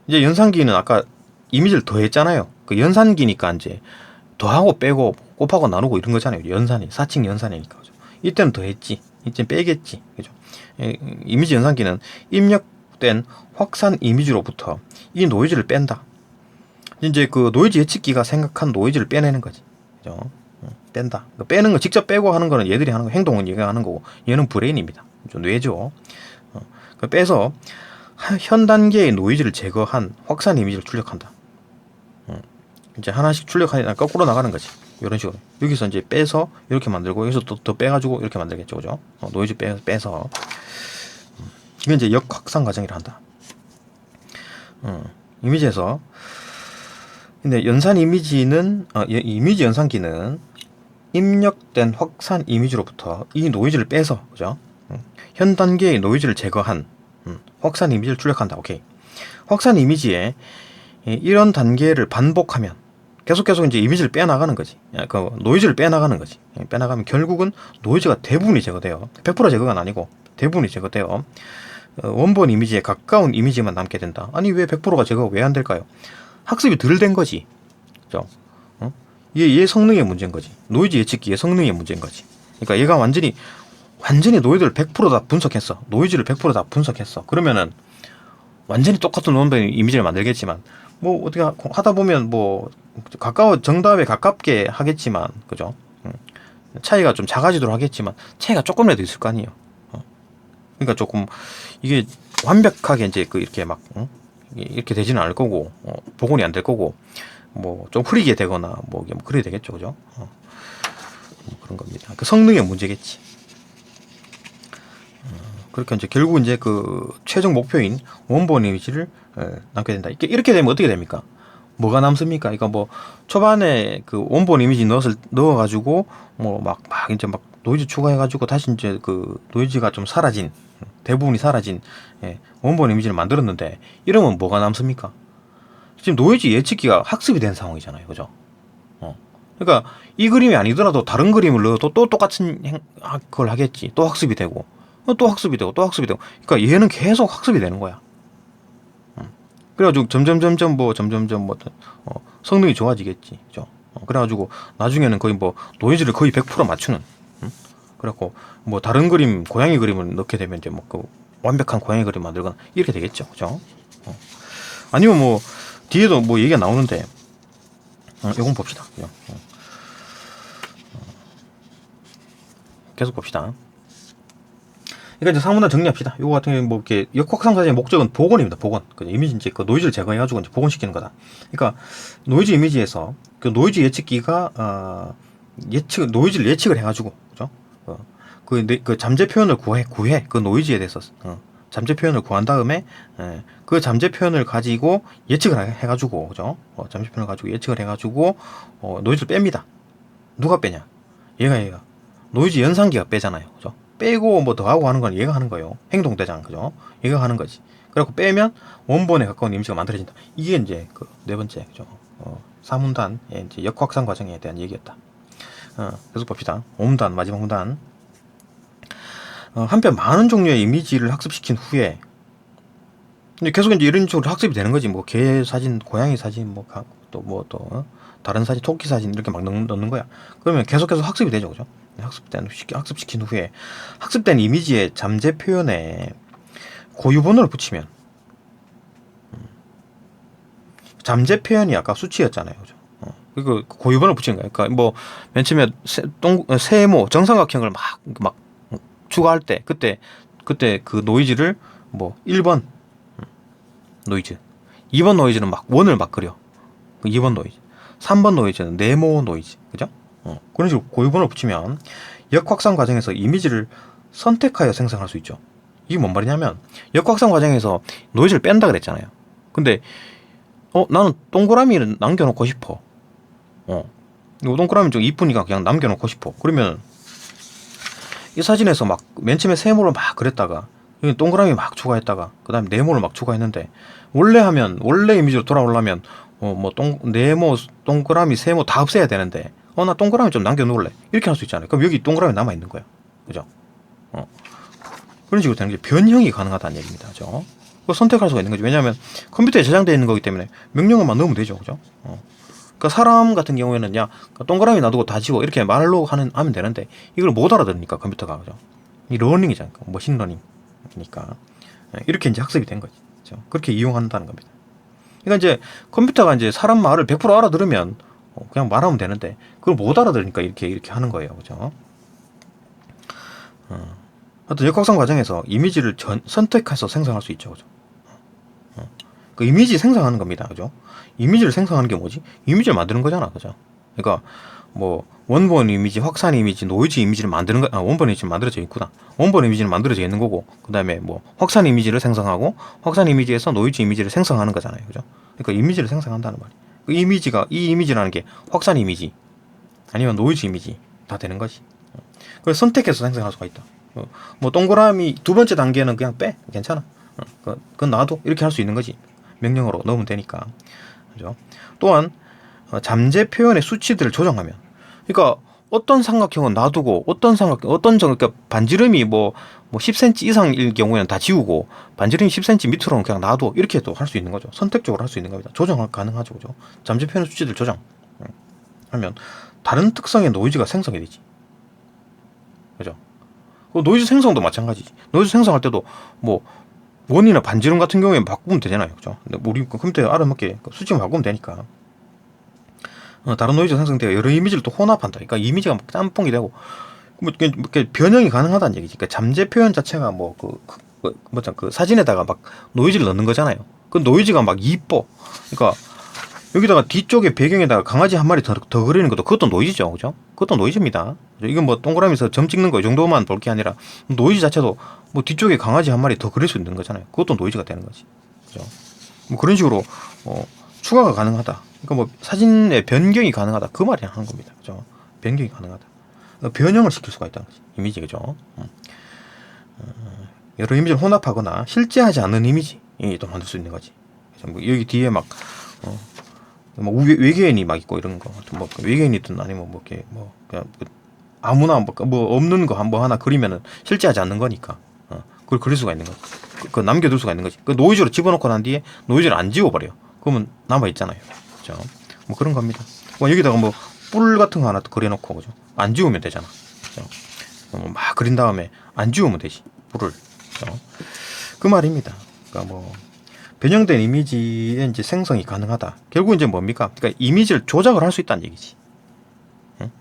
이제 연산기는 아까 이미지를 더했잖아요. 그 연산기니까 이제 더하고 빼고 곱하고 나누고 이런 거잖아요. 연산이, 사칭 연산이니까. 그죠? 이때는 더했지, 이때는 빼겠지, 그죠? 이미지 연산기는 입력된 확산 이미지로부터 이 노이즈를 뺀다. 이제 그 노이즈 예측기가 생각한 노이즈를 빼내는 거지, 그죠? 뺀다. 빼는 거, 직접 빼고 하는 거는 얘들이 하는 거, 행동은 얘가 하는 거고, 얘는 브레인입니다. 좀 뇌죠. 빼서 현 단계의 노이즈를 제거한 확산 이미지를 출력한다. 이제 하나씩 출력하니까 거꾸로 나가는 거지. 이런 식으로. 여기서 이제 빼서 이렇게 만들고, 여기서 또 더 빼가지고 이렇게 만들겠죠, 그죠? 노이즈 빼서. 이게 이제 역확산 과정이라 한다. 이미지에서. 근데 연산 이미지는, 이미지 연산기는 입력된 확산 이미지로부터 이 노이즈를 빼서, 그죠? 현 단계의 노이즈를 제거한 확산 이미지를 출력한다. 오케이. 확산 이미지에 이런 단계를 반복하면 계속 이제 이미지를 빼나가는 거지. 그 노이즈를 빼나가는 거지. 빼나가면 결국은 노이즈가 대부분이 제거돼요. 100% 제거가 아니고 대부분이 제거돼요. 원본 이미지에 가까운 이미지만 남게 된다. 아니 왜 100%가 제거가 왜 안 될까요? 학습이 덜 된 거지. 그죠? 얘 성능의 문제인 거지. 노이즈 예측기의 성능의 문제인 거지. 그러니까 얘가 완전히 노이즈를 100%다 분석했어. 노이즈를 100%다 분석했어. 그러면은 완전히 똑같은 원본 이미지를 만들겠지만, 뭐 어떻게 하다 보면 뭐 정답에 가깝게 하겠지만, 그죠? 차이가 좀 작아지도록 하겠지만 차이가 조금이라도 있을 거 아니에요. 그러니까 조금 이게 완벽하게 이제 이렇게 막 이렇게 되지는 않을 거고, 복원이 안 될 거고, 뭐 좀 흐리게 되거나 뭐 그래야 되겠죠, 그죠? 뭐 그런 겁니다. 그 성능의 문제겠지. 그렇게 이제 결국 이제 그 최종 목표인 원본 이미지를 남게 된다. 이렇게 되면 어떻게 됩니까? 뭐가 남습니까? 그러니까 뭐 초반에 그 원본 이미지 넣어가지고 뭐 막 이제 막 노이즈 추가해가지고 다시 이제 그 노이즈가 좀 사라진, 대부분이 사라진, 예, 원본 이미지를 만들었는데 이러면 뭐가 남습니까? 지금 노이즈 예측기가 학습이 된 상황이잖아요, 그죠? 그러니까 이 그림이 아니더라도 다른 그림을 넣어도 또 똑같은 그걸 하겠지. 또 학습이 되고, 또 학습이 되고, 또 학습이 되고. 그러니까 얘는 계속 학습이 되는 거야. 그래가지고 점점점 성능이 좋아지겠지, 그죠? 그래가지고 나중에는 거의 뭐 노이즈를 거의 100% 맞추는. 그래갖고 뭐 다른 그림, 고양이 그림을 넣게 되면 이제 뭐 그 완벽한 고양이 그림 만들거나 이렇게 되겠죠, 그죠? 아니면 뭐 뒤에도 뭐 얘기가 나오는데, 이건 봅시다. 그죠? 계속 봅시다. 그러니까 이제 상문단 정리합시다. 이거 같은 경우는 뭐 이렇게 역확산 과정의 목적은 복원입니다. 복원. 그죠? 이미지 이제 그 노이즈를 제거해가지고 이제 복원시키는 거다. 그러니까 노이즈 이미지에서 그 노이즈 예측기가 노이즈를 예측을 해가지고, 그죠? 그 잠재 표현을 구해 그 노이즈에 대해서 잠재 표현을 구한 다음에, 그 잠재 표현을 가지고 예측을 해가지고, 그죠? 잠재 표현을 가지고 예측을 해가지고 노이즈를 뺍니다. 누가 빼냐? 얘가 노이즈 연산기가 빼잖아요, 그죠? 빼고 뭐 더하고 하는 건 얘가 하는 거예요. 행동대장, 그죠? 얘가 하는 거지. 그래갖고 빼면 원본에 가까운 이미지가 만들어진다. 이게 이제 그 네 번째, 그죠? 3문단 이제 역확산 과정에 대한 얘기였다. 계속 봅시다. 5문단, 마지막 문단. 한편 많은 종류의 이미지를 학습시킨 후에 이제 계속 이제 이런 식으로 학습이 되는 거지. 뭐 개 사진, 고양이 사진, 또 다른 사진, 토끼 사진 이렇게 막 넣는 거야. 그러면 계속해서 학습이 되죠, 그죠? 학습시킨 후에 학습된 이미지의 잠재 표현에 고유번호를 붙이면, 잠재 표현이 아까 수치였잖아요, 그죠? 그 고유번호를 붙이는 거예요. 그러니까 뭐 맨 처음에 세모 정삼각형을 막 추가할 때 그때 그 노이즈를 뭐 1번 노이즈, 2번 노이즈는 막 원을 막 그려. 2번 노이즈, 3번 노이즈는 네모 노이즈, 그죠? 그런 식으로 고유번호를 붙이면 역확산 과정에서 이미지를 선택하여 생성할 수 있죠. 이게 뭔 말이냐면 역확산 과정에서 노이즈를 뺀다 그랬잖아요. 근데 나는 동그라미를 남겨놓고 싶어. 이거 동그라미 좀 이쁘니까 그냥 남겨놓고 싶어. 그러면 이 사진에서 막 맨 처음에 세모를 막 그렸다가 동그라미 막 추가했다가 그 다음에 네모를 막 추가했는데, 원래 이미지로 돌아오려면 네모, 동그라미, 세모 다 없애야 되는데 나 동그라미 좀 남겨놓을래, 이렇게 할 수 있잖아요. 그럼 여기 동그라미 남아있는 거예요, 그죠? 그런 식으로 되는 게 변형이 가능하다는 얘기입니다, 그죠? 그거 선택할 수가 있는 거죠. 왜냐하면 컴퓨터에 저장되어 있는 거기 때문에 명령어만 넣으면 되죠, 그죠? 그러니까 사람 같은 경우에는 동그라미 놔두고 다 지워 이렇게 말로 하면 되는데 이걸 못 알아들으니까 컴퓨터가, 그죠? 이 러닝이잖아요, 머신 러닝이니까 이렇게 이제 학습이 된 거지, 그죠? 그렇게 이용한다는 겁니다. 그러니까 이제 컴퓨터가 이제 사람 말을 100% 알아들으면 그냥 말하면 되는데 그걸 못 알아들으니까 이렇게 하는 거예요, 그죠? 하여튼 역확산 과정에서 이미지를 선택해서 생성할 수 있죠, 그죠? 그 이미지 생성하는 겁니다, 그죠? 이미지를 생성하는 게 뭐지? 이미지를 만드는 거잖아, 그죠? 그러니까 뭐 원본 이미지, 확산 이미지, 노이즈 이미지를 만드는 거, 원본 이미지는 만들어져 있구나. 원본 이미지는 만들어져 있는 거고, 그 다음에 뭐 확산 이미지를 생성하고, 확산 이미지에서 노이즈 이미지를 생성하는 거잖아요, 그죠? 그러니까 이미지를 생성한다는 말이에요. 그 이 이미지라는 게 확산 이미지 아니면 노이즈 이미지 다 되는 거지. 그래서 선택해서 생성할 수가 있다. 뭐 동그라미 두 번째 단계는 그냥 빼, 괜찮아. 그건 놔둬, 이렇게 할 수 있는 거지. 명령어로 넣으면 되니까, 그죠? 또한 잠재 표현의 수치들을 조정하면, 그러니까 어떤 삼각형은 놔두고 그러니까 반지름이 뭐 10cm 이상일 경우에는 다 지우고 반지름이 10cm 밑으로는 그냥 놔둬, 이렇게 또 할 수 있는 거죠. 선택적으로 할 수 있는 겁니다. 조정 가능하죠, 그죠? 잠재 표현의 수치들 조정 하면 다른 특성의 노이즈가 생성이 되지, 그죠? 그 노이즈 생성도 마찬가지지. 노이즈 생성할 때도 뭐 원이나 반지름 같은 경우에 바꾸면 되잖아요, 그죠? 근데 우리 컴퓨터에 알아맞게 수치만 바꾸면 되니까. 다른 노이즈 생성되어 여러 이미지를 또 혼합한다. 그러니까 이미지가 막 짬뽕이 되고 변형이 가능하다는 얘기지. 그러니까 잠재 표현 자체가 그 사진에다가 막 노이즈를 넣는 거잖아요. 그 노이즈가 막 이뻐. 그러니까 여기다가 뒤쪽에 배경에다가 강아지 한 마리 더 그리는 것도 그것도 노이즈죠, 그죠? 그것도 노이즈입니다. 이건 뭐 동그라미에서 점 찍는 거 이 정도만 볼 게 아니라 노이즈 자체도 뭐 뒤쪽에 강아지 한 마리 더 그릴 수 있는 거잖아요. 그것도 노이즈가 되는 거지, 그죠? 뭐 그런 식으로 추가가 가능하다. 그러니까 뭐 사진의 변경이 가능하다 그 말이 하는 겁니다. 그죠? 변경이 가능하다. 그러니까 변형을 시킬 수가 있다는 거지. 이미지 그죠? 여러 이미지를 혼합하거나 실제하지 않는 이미지도 만들 수 있는 거지. 그래서 뭐 여기 뒤에 막 뭐 외계인이 막 있고 이런 거, 뭐 외계인이든 아니면 뭐 이렇게 뭐 그냥 아무나 뭐 없는 거 뭐 하나 그리면은 실제하지 않는 거니까 그걸 그릴 수가 있는 거지. 그 남겨둘 수가 있는 거지. 그 노이즈로 집어넣고 난 뒤에 노이즈를 안 지워버려. 그러면 남아 있잖아요. 그죠? 뭐 그런 겁니다. 뭐 여기다가 뭐 뿔 같은 거 하나 또 그려놓고 그죠? 안 지우면 되잖아. 그죠? 막 그린 다음에 안 지우면 되지. 뿔을. 그죠? 그 말입니다. 그러니까 뭐 변형된 이미지의 이제 생성이 가능하다. 결국 이제 뭡니까? 그러니까 이미지를 조작을 할 수 있다는 얘기지. 응?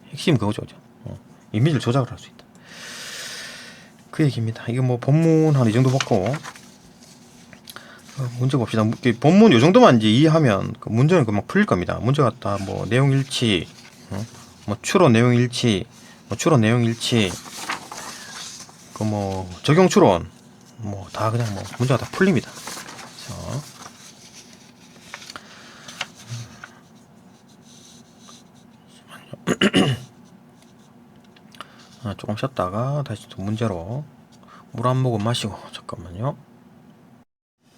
핵심 그거죠. 이미지를 조작을 할 수 있다. 그 얘기입니다. 이거 뭐 본문 한 이 정도 받고 문제 봅시다. 본문 요 정도만 이제 이해하면 그 문제는 금방 풀릴 겁니다. 문제가 다 뭐 내용 일치, 뭐 추론 내용 일치, 뭐 추론 내용 일치, 그 뭐 적용 추론, 뭐 다 그냥 뭐 문제가 다 풀립니다. 조금 쉬었다가 다시 또 문제로 물 한 모금 마시고 잠깐만요.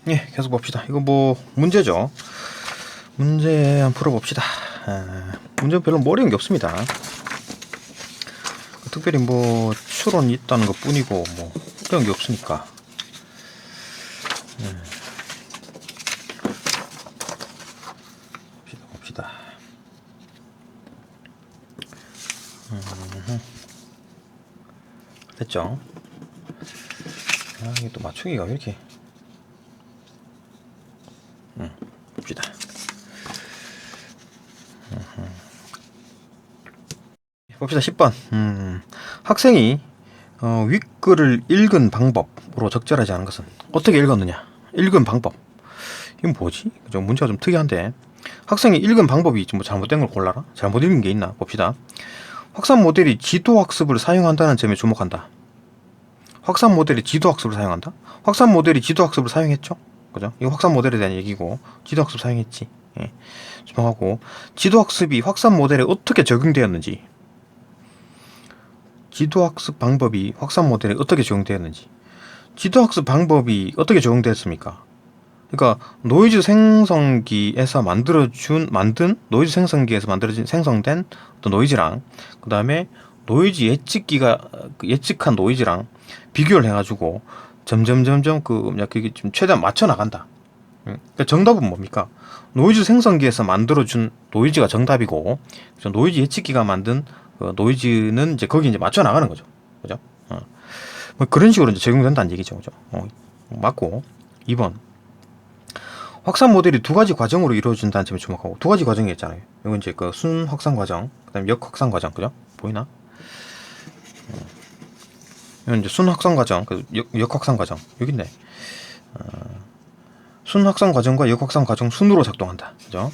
예, 계속 봅시다. 이거 뭐 문제죠. 문제 한번 풀어봅시다. 문제는 별로 뭐 어려운 게 없습니다. 특별히 뭐 추론이 있다는 것 뿐이고 뭐 어려운 게 없으니까. 봅시다. 됐죠? 이게 또 맞추기가 왜 이렇게 봅시다. 봅시다. 10번. 학생이 윗글을 읽은 방법으로 적절하지 않은 것은 어떻게 읽었느냐? 읽은 방법. 이건 뭐지? 좀 문제가 좀 특이한데 학생이 읽은 방법이 뭐 잘못된 걸 골라라? 잘못 읽은 게 있나? 봅시다. 확산 모델이 지도 학습을 사용한다는 점에 주목한다. 확산 모델이 지도 학습을 사용한다? 확산 모델이 지도 학습을 사용했죠? 그죠? 이거 확산 모델에 대한 얘기고 지도 학습 사용했지. 예. 주목하고 지도 학습이 확산 모델에 어떻게 적용되었는지, 지도 학습 방법이 확산 모델에 어떻게 적용되었는지, 지도 학습 방법이 어떻게 적용됐습니까? 그러니까 노이즈 생성기에서 만든 노이즈 생성기에서 만들어진 생성된 어떤 노이즈랑 그 다음에 노이즈 예측기가 예측한 노이즈랑 비교를 해가지고 점점점점 그게 좀 최대한 맞춰 나간다. 그러니까 정답은 뭡니까? 노이즈 생성기에서 만들어준 노이즈가 정답이고 노이즈 예측기가 만든 노이즈는 이제 거기 이제 맞춰 나가는 거죠. 그죠? 뭐 그런 식으로 이제 적용된다는 얘기죠. 그죠? 맞고 2번. 확산 모델이 두 가지 과정으로 이루어진다는 점에 주목하고 두 가지 과정이 있잖아요. 이건 이제 그 순 확산 과정, 그다음에 역 확산 과정, 그죠? 보이나? 이건 이제 순 확산 과정, 역 확산 과정 여기 있네. 순 확산 과정과 역 확산 과정 순으로 작동한다, 그죠?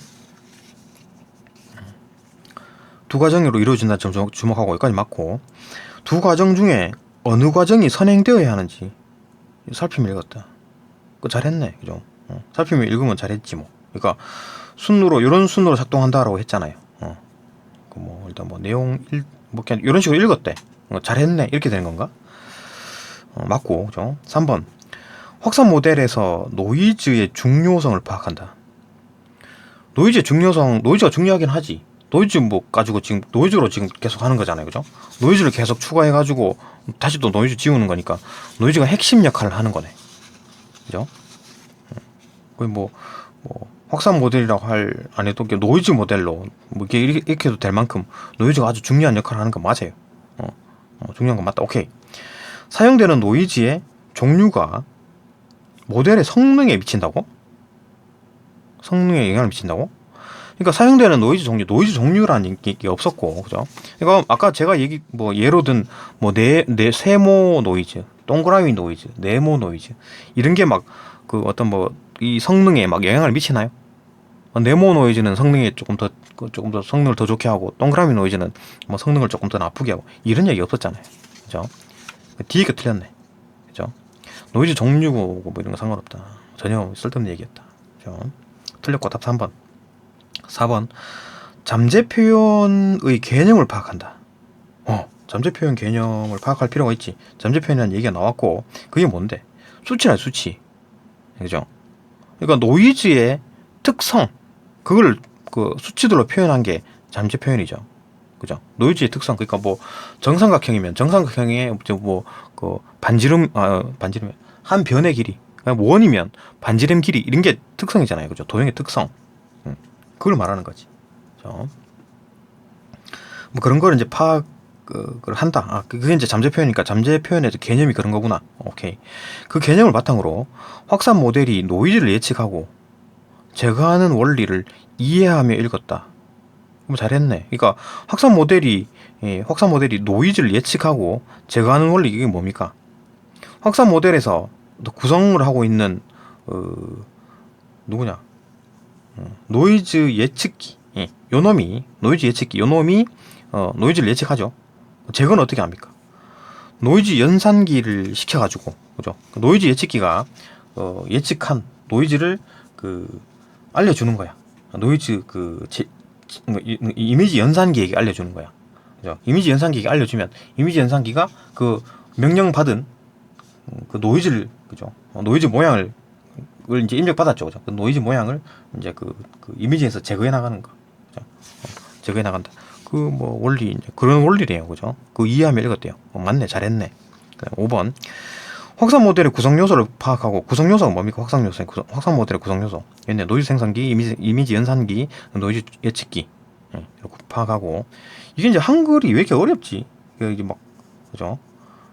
두 과정으로 이루어진다는 점 주목하고 여기까지 맞고 두 과정 중에 어느 과정이 선행되어야 하는지 살피면 읽었다. 그거 잘했네, 그죠? 살피면 읽으면 잘했지 뭐. 그러니까 순으로 이런 순으로 작동한다라고 했잖아요. 뭐 일단 뭐 내용 뭐 그냥 이런 식으로 읽었대. 잘했네 이렇게 되는 건가? 맞고 그죠? 3번 확산 모델에서 노이즈의 중요성을 파악한다. 노이즈의 중요성, 노이즈가 중요하긴 하지. 노이즈 뭐 가지고 지금 노이즈로 지금 계속 하는 거잖아요, 그죠? 노이즈를 계속 추가해가지고 다시 또 노이즈 지우는 거니까 노이즈가 핵심 역할을 하는 거네, 그죠? 거의 뭐 확산 모델이라고 안 해도 노이즈 모델로 뭐 이렇게 해도 될 만큼 노이즈가 아주 중요한 역할을 하는 건 맞아요. 중요한 건 맞다. 오케이. 사용되는 노이즈의 종류가 모델의 성능에 미친다고? 성능에 영향을 미친다고? 그러니까 사용되는 노이즈 종류라는 게 없었고, 그죠? 그러니까 아까 제가 예로 든 세모 노이즈, 동그라미 노이즈, 네모 노이즈 이런 게 막 어떤 이 성능에 막 영향을 미치나요? 네모 노이즈는 성능에 조금 더 성능을 더 좋게 하고 동그라미 노이즈는 뭐 성능을 조금 더 나쁘게 하고 이런 얘기 없었잖아요, 그죠? 뒤가 틀렸네, 그죠? 노이즈 종류고 뭐 이런 거 상관없다. 전혀 쓸데없는 얘기였다, 그죠? 틀렸고 답 3번. 4번 잠재 표현의 개념을 파악한다. 잠재 표현 개념을 파악할 필요가 있지. 잠재 표현이라는 얘기가 나왔고 그게 뭔데? 수치나 수치. 그죠? 그러니까 노이즈의 특성 그걸 그 수치들로 표현한 게 잠재 표현이죠. 그죠? 노이즈의 특성 그러니까 뭐 정삼각형이면 정삼각형의 뭐그 반지름 한 변의 길이 원이면 반지름 길이 이런 게 특성이잖아요. 그죠? 도형의 특성. 그걸 말하는 거지. 그죠? 뭐 그런 걸 이제 파악을 한다. 그게 이제 잠재 표현이니까 잠재 표현의 개념이 그런 거구나. 오케이. 그 개념을 바탕으로 확산 모델이 노이즈를 예측하고 제거하는 원리를 이해하며 읽었다. 뭐 잘했네. 그러니까 확산 모델이 노이즈를 예측하고 제거하는 원리 이게 뭡니까? 확산 모델에서 구성을 하고 있는 누구냐? 노이즈 예측기. 요 놈이 노이즈 예측기. 요 놈이 노이즈를 예측하죠. 제거는 어떻게 합니까? 노이즈 연산기를 시켜가지고 그죠? 노이즈 예측기가 예측한 노이즈를 알려주는 거야. 노이즈 이미지 연산기에게 알려주는 거야. 그죠? 이미지 연산기에게 알려주면 이미지 연산기가 그 명령 받은 그 노이즈를 그죠? 노이즈 모양을 이제 입력받았죠. 그죠? 그 노이즈 모양을 이제 그 이미지에서 제거해 나가는 거. 그죠? 제거해 나간다. 그 뭐 원리 이제 그런 원리래요. 그죠? 그 이해하면 읽었대요. 맞네. 잘했네. 5번. 확산 모델의 구성 요소를 파악하고 구성 요소가 뭡니까? 확산 모델의 구성 요소. 얘네 노이즈 생성기, 이미지 연산기, 노이즈 예측기. 이렇게 파악하고 이게 이제 한글이 왜 이렇게 어렵지? 이게 막 그죠?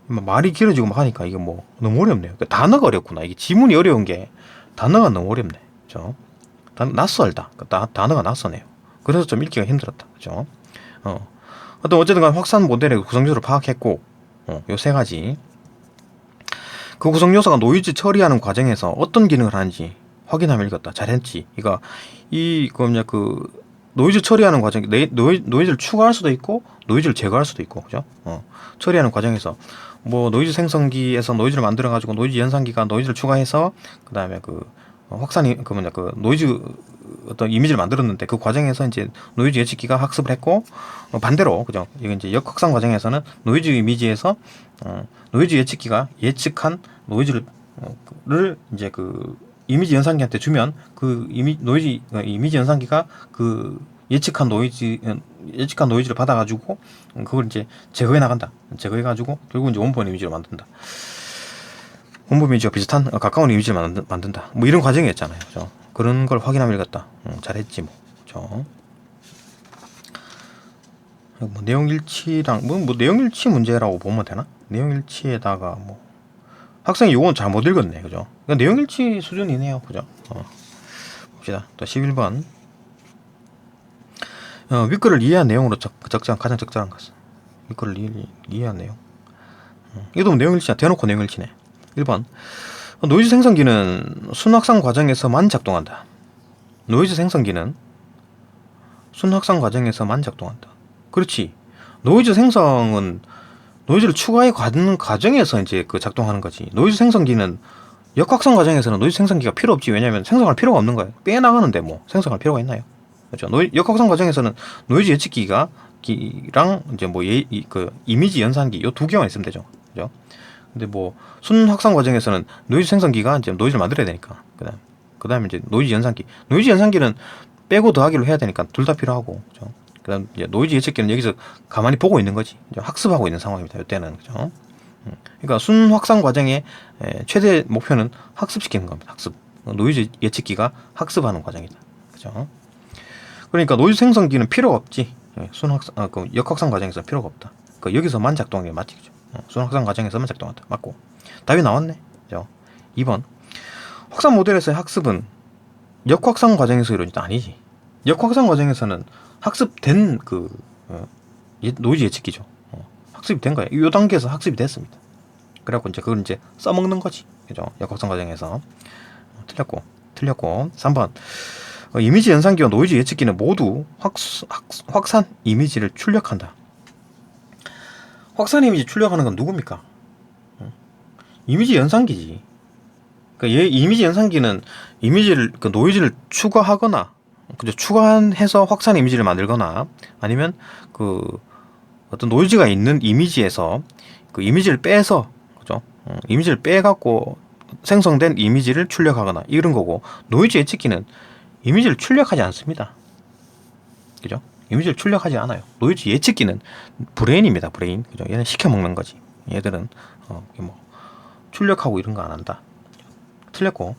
말이 길어지고 막 하니까 이게 뭐 너무 어렵네요. 그러니까 단어가 어렵구나. 이게 지문이 어려운 게 단어가 너무 어렵네. 그죠? 낯설다. 단어가 낯서네요. 그래서 좀 읽기가 힘들었다. 그죠? 어쨌든 간 확산 모델의 구성 요소를 파악했고 요 세 가지. 그 구성 요소가 노이즈 처리하는 과정에서 어떤 기능을 하는지 확인하며 읽었다. 잘했지. 그러니까 노이즈 처리하는 과정, 노이즈를 추가할 수도 있고 노이즈를 제거할 수도 있고, 그죠? 처리하는 과정에서 뭐 노이즈 생성기에서 노이즈를 만들어 가지고 노이즈 연산기가 노이즈를 추가해서 그다음에 노이즈 어떤 이미지를 만들었는데 그 과정에서 이제 노이즈 예측기가 학습을 했고 반대로 그죠? 이게 이제 역확산 과정에서는 노이즈 이미지에서 노이즈 예측기가 예측한 노이즈를 이제 이미지 연산기한테 주면 이미지 연산기가 예측한 노이즈를 받아가지고 그걸 이제 제거해 나간다. 제거해가지고 결국 이제 원본 이미지를 만든다. 원본 이미지와 비슷한 가까운 이미지를 만든다. 뭐 이런 과정이었잖아요. 그죠? 그런 걸 확인하며 읽었다. 잘했지 뭐. 그죠? 뭐 내용 일치랑 뭐 내용 일치 문제라고 보면 되나? 내용 일치에다가 뭐 학생이 요건 잘못 읽었네. 그죠? 그러니까 내용 일치 수준이네요. 그죠? 봅시다. 또 11번. 윗글을 이해한 내용으로 가장 적절한 것은 윗글을 이해한 내용. 이것도 내용 일치야. 대놓고 내용 일치네. 1번. 노이즈 생성기는 순확산 과정에서만 작동한다. 노이즈 생성기는 순확산 과정에서만 작동한다. 그렇지. 노이즈 생성은 노이즈를 추가해 가는 과정에서 이제 작동하는 거지. 노이즈 생성기는 역확산 과정에서는 노이즈 생성기가 필요 없지. 왜냐하면 생성할 필요가 없는 거예요. 빼나가는데 뭐 생성할 필요가 있나요? 그렇죠. 역확산 과정에서는 노이즈 예측기랑 이제 뭐 이미지 연산기 요 두 개만 있으면 되죠. 그죠? 근데 뭐 순확산 과정에서는 노이즈 생성기가 이제 노이즈를 만들어야 되니까 그다음에 이제 노이즈 연산기는 빼고 더하기로 해야 되니까 둘 다 필요하고 그죠? 그다음 이제 노이즈 예측기는 여기서 가만히 보고 있는 거지. 이제 학습하고 있는 상황입니다. 이때는 그죠? 그러니까 순확산 과정의 최대 목표는 학습시키는 겁니다. 학습. 노이즈 예측기가 학습하는 과정이다. 그죠? 그러니까 노이즈 생성기는 필요가 없지. 역확산 과정에서 필요가 없다. 여기서만 작동하는 게 맞지. 그죠? 순확산 과정에서만 작동한다. 맞고. 답이 나왔네. 그죠? 2번. 확산 모델에서의 학습은 역확산 과정에서 이루어진다. 아니지. 역확산 과정에서는 학습된 노이즈 예측기죠. 학습이 된 거야. 이 단계에서 학습이 됐습니다. 그래갖고 이제 그걸 이제 써먹는 거지. 그죠? 역확산 과정에서. 틀렸고. 3번. 이미지 연산기와 노이즈 예측기는 모두 확산 이미지를 출력한다. 확산 이미지 출력하는 건 누굽니까? 이미지 연산기지. 그러니까 이미지 연산기는 이미지를 노이즈를 추가하거나 그죠? 추가해서 확산 이미지를 만들거나 아니면 그 어떤 노이즈가 있는 이미지에서 그 이미지를 빼서 그죠? 이미지를 빼갖고 생성된 이미지를 출력하거나 이런 거고, 노이즈 예측기는 이미지를 출력하지 않습니다. 그죠? 이미지를 출력하지 않아요. 노이즈 예측기는 브레인입니다. 브레인. 그죠? 얘는 시켜 먹는 거지. 얘들은 뭐 출력하고 이런 거 안 한다. 틀렸고.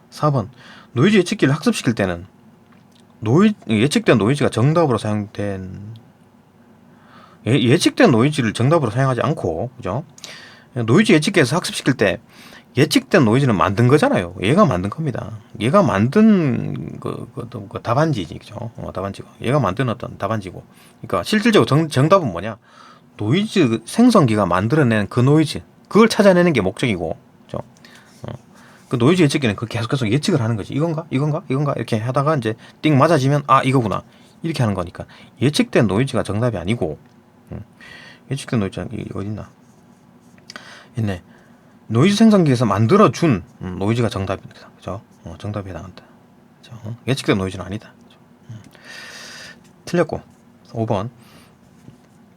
4번 노이즈 예측기를 학습시킬 때는 예측된 노이즈가 정답으로 사용된 예측된 노이즈를 정답으로 사용하지 않고, 그죠? 노이즈 예측기에서 학습시킬 때 예측된 노이즈는 만든 거잖아요. 얘가 만든 겁니다. 얘가 만든 그 답안지지, 그죠? 답안지고. 얘가 만든 어떤 답안지고. 그러니까 실질적으로 정답은 뭐냐? 노이즈 생성기가 만들어낸 그 노이즈, 그걸 찾아내는 게 목적이고, 그죠? 그 노이즈 예측기는 그 계속해서 예측을 하는 거지. 이건가? 이렇게 하다가 이제 띵 맞아지면 아 이거구나. 이렇게 하는 거니까 예측된 노이즈가 정답이 아니고, 예측된 노이즈가 어딨나? 있네. 노이즈 생성기에서 만들어준 노이즈가 정답입니다. 그죠? 정답에 해당한다. 그죠? 예측된 노이즈는 아니다. 그죠? 틀렸고. 5번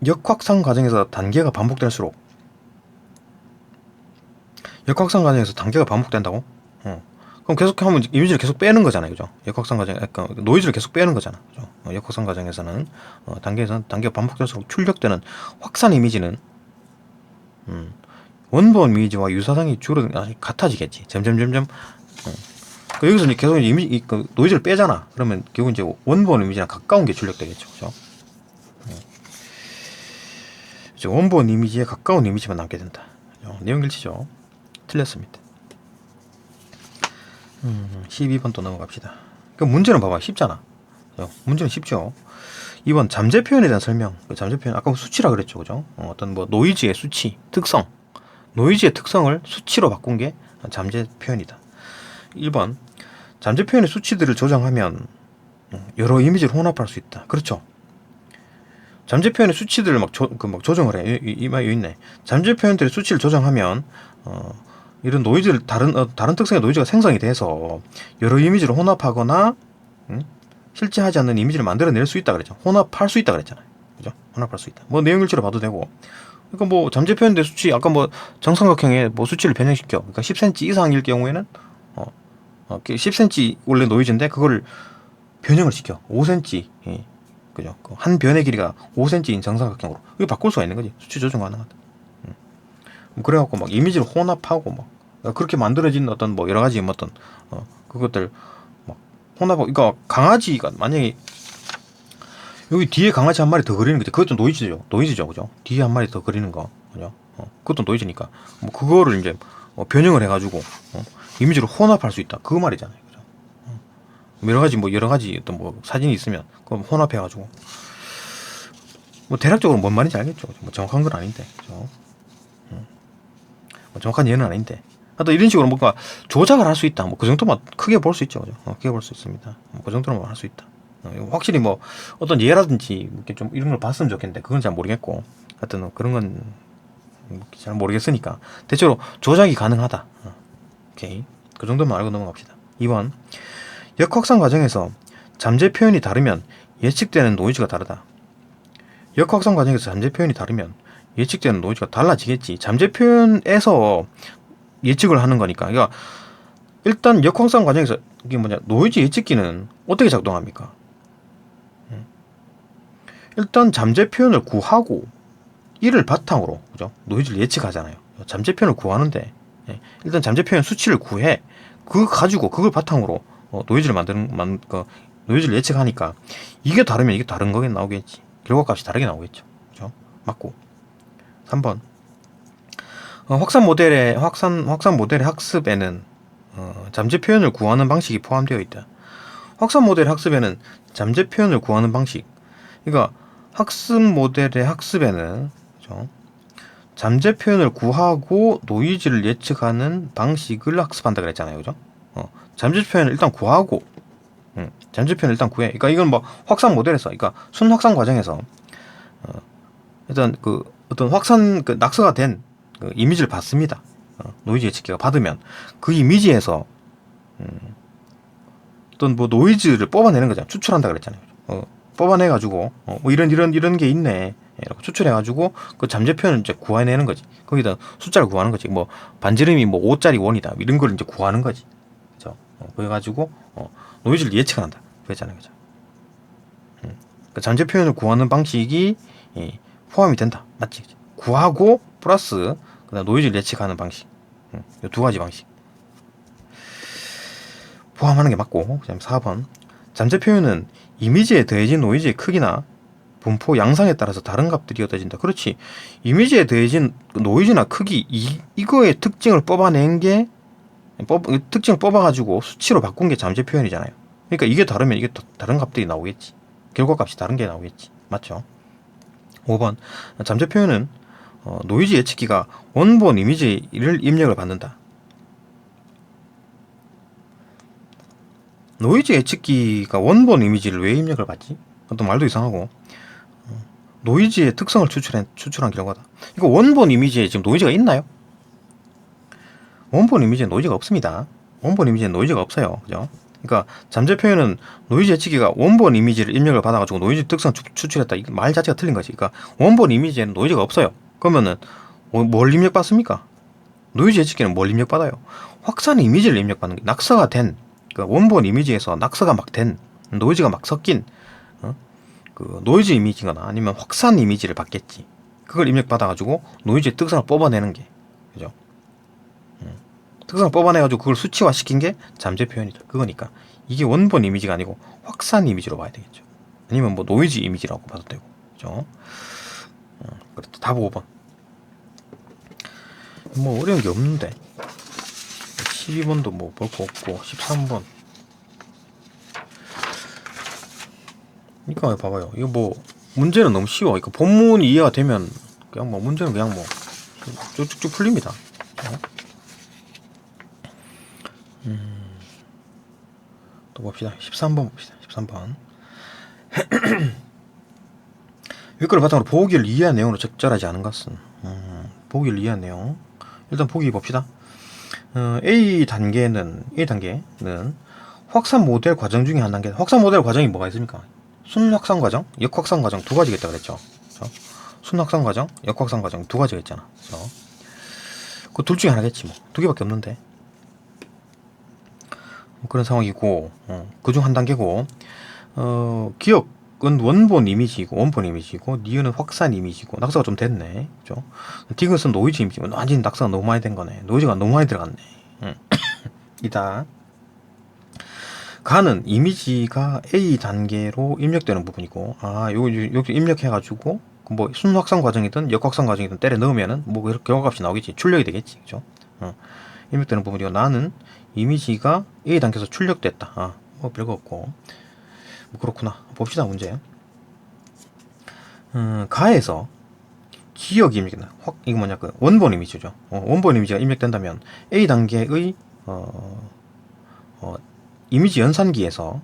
역확산 과정에서 단계가 반복될수록, 역확산 과정에서 단계가 반복된다고? 그럼 계속하면 이미지를 계속 빼는 거잖아요. 그죠? 역확산 과정, 그러니까 노이즈를 계속 빼는 거잖아. 그죠? 역확산 과정에서는 단계가 반복될수록 출력되는 확산 이미지는 원본 이미지와 유사성이 같아지겠지. 점점. 여기서 이제 계속 이미지, 노이즈를 빼잖아. 그러면 결국 이제 원본 이미지랑 가까운 게 출력되겠죠. 그죠? 이제 원본 이미지에 가까운 이미지만 남게 된다. 내용 일치죠. 틀렸습니다. 12번 또 넘어갑시다. 그 문제는 봐봐. 쉽잖아. 문제는 쉽죠. 2번 잠재 표현에 대한 설명. 잠재 표현 아까 수치라 그랬죠. 그죠? 어떤 뭐 노이즈의 수치, 특성. 노이즈의 특성을 수치로 바꾼 게 잠재 표현이다. 1번 잠재 표현의 수치들을 조정하면 여러 이미지를 혼합할 수 있다. 그렇죠. 잠재 표현의 수치들을 막 조정을 해. 이 말이 있네. 잠재 표현들의 수치를 조정하면 이런 노이즈를 다른 특성의 노이즈가 생성이 돼서 여러 이미지를 혼합하거나 실제 하지 않는 이미지를 만들어낼 수 있다 그랬죠. 혼합할 수 있다 그랬잖아요. 그죠? 혼합할 수 있다. 뭐 내용 일치로 봐도 되고. 그러니까 뭐 잠재 표현대 수치 아까 뭐 정삼각형의 뭐 수치를 변형시켜. 그러니까 10cm 이상일 경우에는 10cm 원래 노이즈인데 그거를 변형을 시켜. 5cm. 그죠? 한 변의 길이가 5cm인 정삼각형으로. 이거 바꿀 수가 있는 거지. 수치 조정 가능하다. 그래갖고 막 이미지를 혼합하고 막 그렇게 만들어진 어떤 뭐 여러 가지 어떤 그것들 막 혼합하고. 그러니까 강아지가 만약에 여기 뒤에 강아지 한 마리 더 그리는 거지. 그것도 노이즈죠, 그죠? 뒤에 한 마리 더 그리는 거, 그죠? 그것도 노이즈니까 뭐 그거를 이제 변형을 해가지고 이미지를 혼합할 수 있다. 그 말이잖아요, 그죠? 여러 가지 어떤 뭐 사진이 있으면 그럼 혼합해가지고 뭐 대략적으로 뭔 말인지 알겠죠? 뭐 정확한 건 아닌데, 그죠? 뭐 정확한 예는 아닌데. 하여튼 이런 식으로 뭔가 조작을 할 수 있다. 뭐 그 정도만 크게 볼 수 있죠, 그죠? 크게 볼 수 있습니다. 그 정도로만 할 수 있다. 확실히 뭐 어떤 예라든지 이렇게 좀 이런 걸 봤으면 좋겠는데 그건 잘 모르겠고, 하여튼 그런 건 잘 모르겠으니까 대체로 조작이 가능하다. 오케이, 그 정도만 알고 넘어갑시다. 2번 역확산 과정에서 잠재 표현이 다르면 예측되는 노이즈가 다르다. 역확산 과정에서 잠재 표현이 다르면 예측되는 노이즈가 달라지겠지. 잠재 표현에서 예측을 하는 거니까. 그러니까 일단 역확산 과정에서 이게 뭐냐, 노이즈 예측기는 어떻게 작동합니까? 일단 잠재 표현을 구하고 이를 바탕으로, 그죠? 노이즈를 예측하잖아요. 잠재 표현을 구하는데 일단 잠재 표현 수치를 구해. 그거 가지고 그걸 바탕으로 노이즈를 노이즈를 예측하니까 이게 다르면 이게 다른 거게 나오겠지. 결과값이 다르게 나오겠죠. 그죠? 맞고. 3번 확산 모델의 학습에는 잠재 표현을 구하는 방식이 포함되어 있다. 확산 모델의 학습에는 잠재 표현을 구하는 방식. 그러니까 학습 모델의 학습에는, 그죠? 잠재 표현을 구하고 노이즈를 예측하는 방식을 학습한다 그랬잖아요, 그죠? 잠재 표현을 일단 구하고, 잠재 표현을 일단 구해. 그러니까 이건 뭐 확산 모델에서, 그러니까 순 확산 과정에서 일단 그 어떤 확산 낙서가 된 그 이미지를 받습니다. 노이즈 예측기가 받으면 그 이미지에서 어떤 뭐 노이즈를 뽑아내는 거잖아. 추출한다 그랬잖아요. 뽑아내가지고 뭐 이런 게 있네. 이렇게 추출해가지고 그 잠재 표현을 이제 구해내는 거지. 거기다 숫자를 구하는 거지. 뭐 반지름이 뭐 5짜리 원이다. 이런 걸 이제 구하는 거지. 그죠? 그래가지고 노이즈를 예측한다. 그랬잖아요. 그죠? 그 잠재 표현을 구하는 방식이 포함이 된다. 맞지? 그죠? 구하고 플러스 그다음 노이즈를 예측하는 방식. 이 두 가지 방식. 포함하는 게 맞고. 그다음 4번. 잠재 표현은 이미지에 더해진 노이즈의 크기나 분포 양상에 따라서 다른 값들이 얻어진다. 그렇지. 이미지에 더해진 노이즈나 크기 이거의 특징을 뽑아낸 게 특징을 뽑아가지고 수치로 바꾼 게 잠재 표현이잖아요. 그러니까 이게 다르면 이게 다른 값들이 나오겠지. 결과값이 다른 게 나오겠지. 맞죠? 5번. 잠재 표현은 노이즈 예측기가 원본 이미지를 입력을 받는다. 노이즈 예측기가 원본 이미지를 왜 입력을 받지? 어떤 말도 이상하고. 노이즈의 특성을 추출한 결과다. 이거 원본 이미지에 지금 노이즈가 있나요? 원본 이미지에 노이즈가 없습니다. 원본 이미지에 노이즈가 없어요. 그죠? 그러니까 잠재 표현은 노이즈 예측기가 원본 이미지를 입력을 받아가지고 노이즈 특성을 추출했다. 이 말 자체가 틀린 거지. 그러니까 원본 이미지에는 노이즈가 없어요. 그러면은 뭘 입력받습니까? 노이즈 예측기는 뭘 입력받아요? 확산 이미지를 입력받는 게 낙서가 된 그러니까 원본 이미지에서 낙서가 막 된 노이즈가 막 섞인 그 노이즈 이미지거나 아니면 확산 이미지를 받겠지. 그걸 입력받아가지고 노이즈의 특성을 뽑아내는 게 그죠? 특성을 뽑아내가지고 그걸 수치화시킨 게 잠재 표현이다. 그거니까 이게 원본 이미지가 아니고 확산 이미지로 봐야 되겠죠. 아니면 뭐 노이즈 이미지라고 봐도 되고 그죠? 그렇다. 답 5번. 뭐 어려운 게 없는데 12번도 뭐 볼 거 없고 13번 그러니까 봐봐요. 이거 뭐 문제는 너무 쉬워. 이거 본문이 이해가 되면 그냥 뭐 문제는 그냥 뭐 쭉쭉쭉 풀립니다. 또 봅시다. 13번 봅시다. 13번. 윗글을 바탕으로 보기를 이해한 내용으로 적절하지 않은 것은 보기를 이해한 내용. 일단 보기 봅시다. A 단계는 확산 모델 과정 중에 한 단계. 확산 모델 과정이 뭐가 있습니까? 순 확산 과정, 역 확산 과정 두 가지가 있다 그랬죠. 순 확산 과정, 역 확산 과정 두 가지가 있잖아. 그 둘 중에 하나겠지 뭐. 두 개밖에 없는데. 그런 상황이고, 그중 한 단계고, 기억은 원본 이미지이고, 니은은 확산 이미지고, 낙서가 좀 됐네. 그죠? 디귿은 노이즈 이미지고, 완전히 낙서가 너무 많이 된 거네. 노이즈가 너무 많이 들어갔네. 이다. 가는 이미지가 A 단계로 입력되는 부분이고, 여기 입력해가지고, 뭐, 순 확산 과정이든 역 확산 과정이든 때려 넣으면은, 뭐, 결과값이 나오겠지. 출력이 되겠지. 그죠? 입력되는 부분이고, 나는 이미지가 A 단계에서 출력됐다. 뭐, 별거 없고. 뭐, 그렇구나. 봅시다, 문제. 가에서 기억이 입력된다. 이거 뭐냐, 그, 원본 이미지죠. 원본 이미지가 입력된다면, A 단계의, 이미지 연산기에서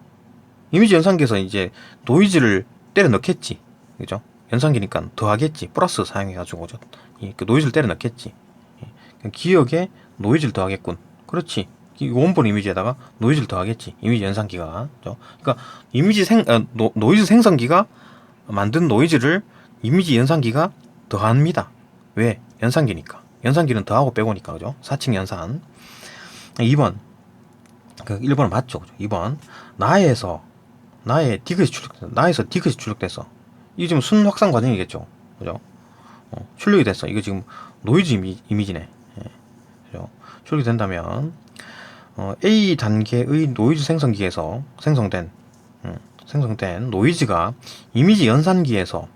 이제 노이즈를 때려 넣겠지. 그죠? 연산기니까 더하겠지. 플러스 사용해가지고, 그 노이즈를 때려 넣겠지. 기억에 노이즈를 더하겠군. 그렇지. 원본 이미지에다가 노이즈를 더하겠지. 이미지 연산기가. 그죠? 그러니까, 노이즈 생성기가 만든 노이즈를 이미지 연산기가 더합니다. 왜? 연산기니까. 연산기는 더하고 빼고니까. 그죠? 4층 연산. 2번. 1번은 맞죠. 그죠? 2번. 나에서 디귿이 출력됐어. 이게 지금 순 확산 과정이겠죠. 그죠? 출력이 됐어. 이거 지금 노이즈 이미지네. 그죠? 출력이 된다면, A 단계의 노이즈 생성기에서 생성된 노이즈가 이미지 연산기에서,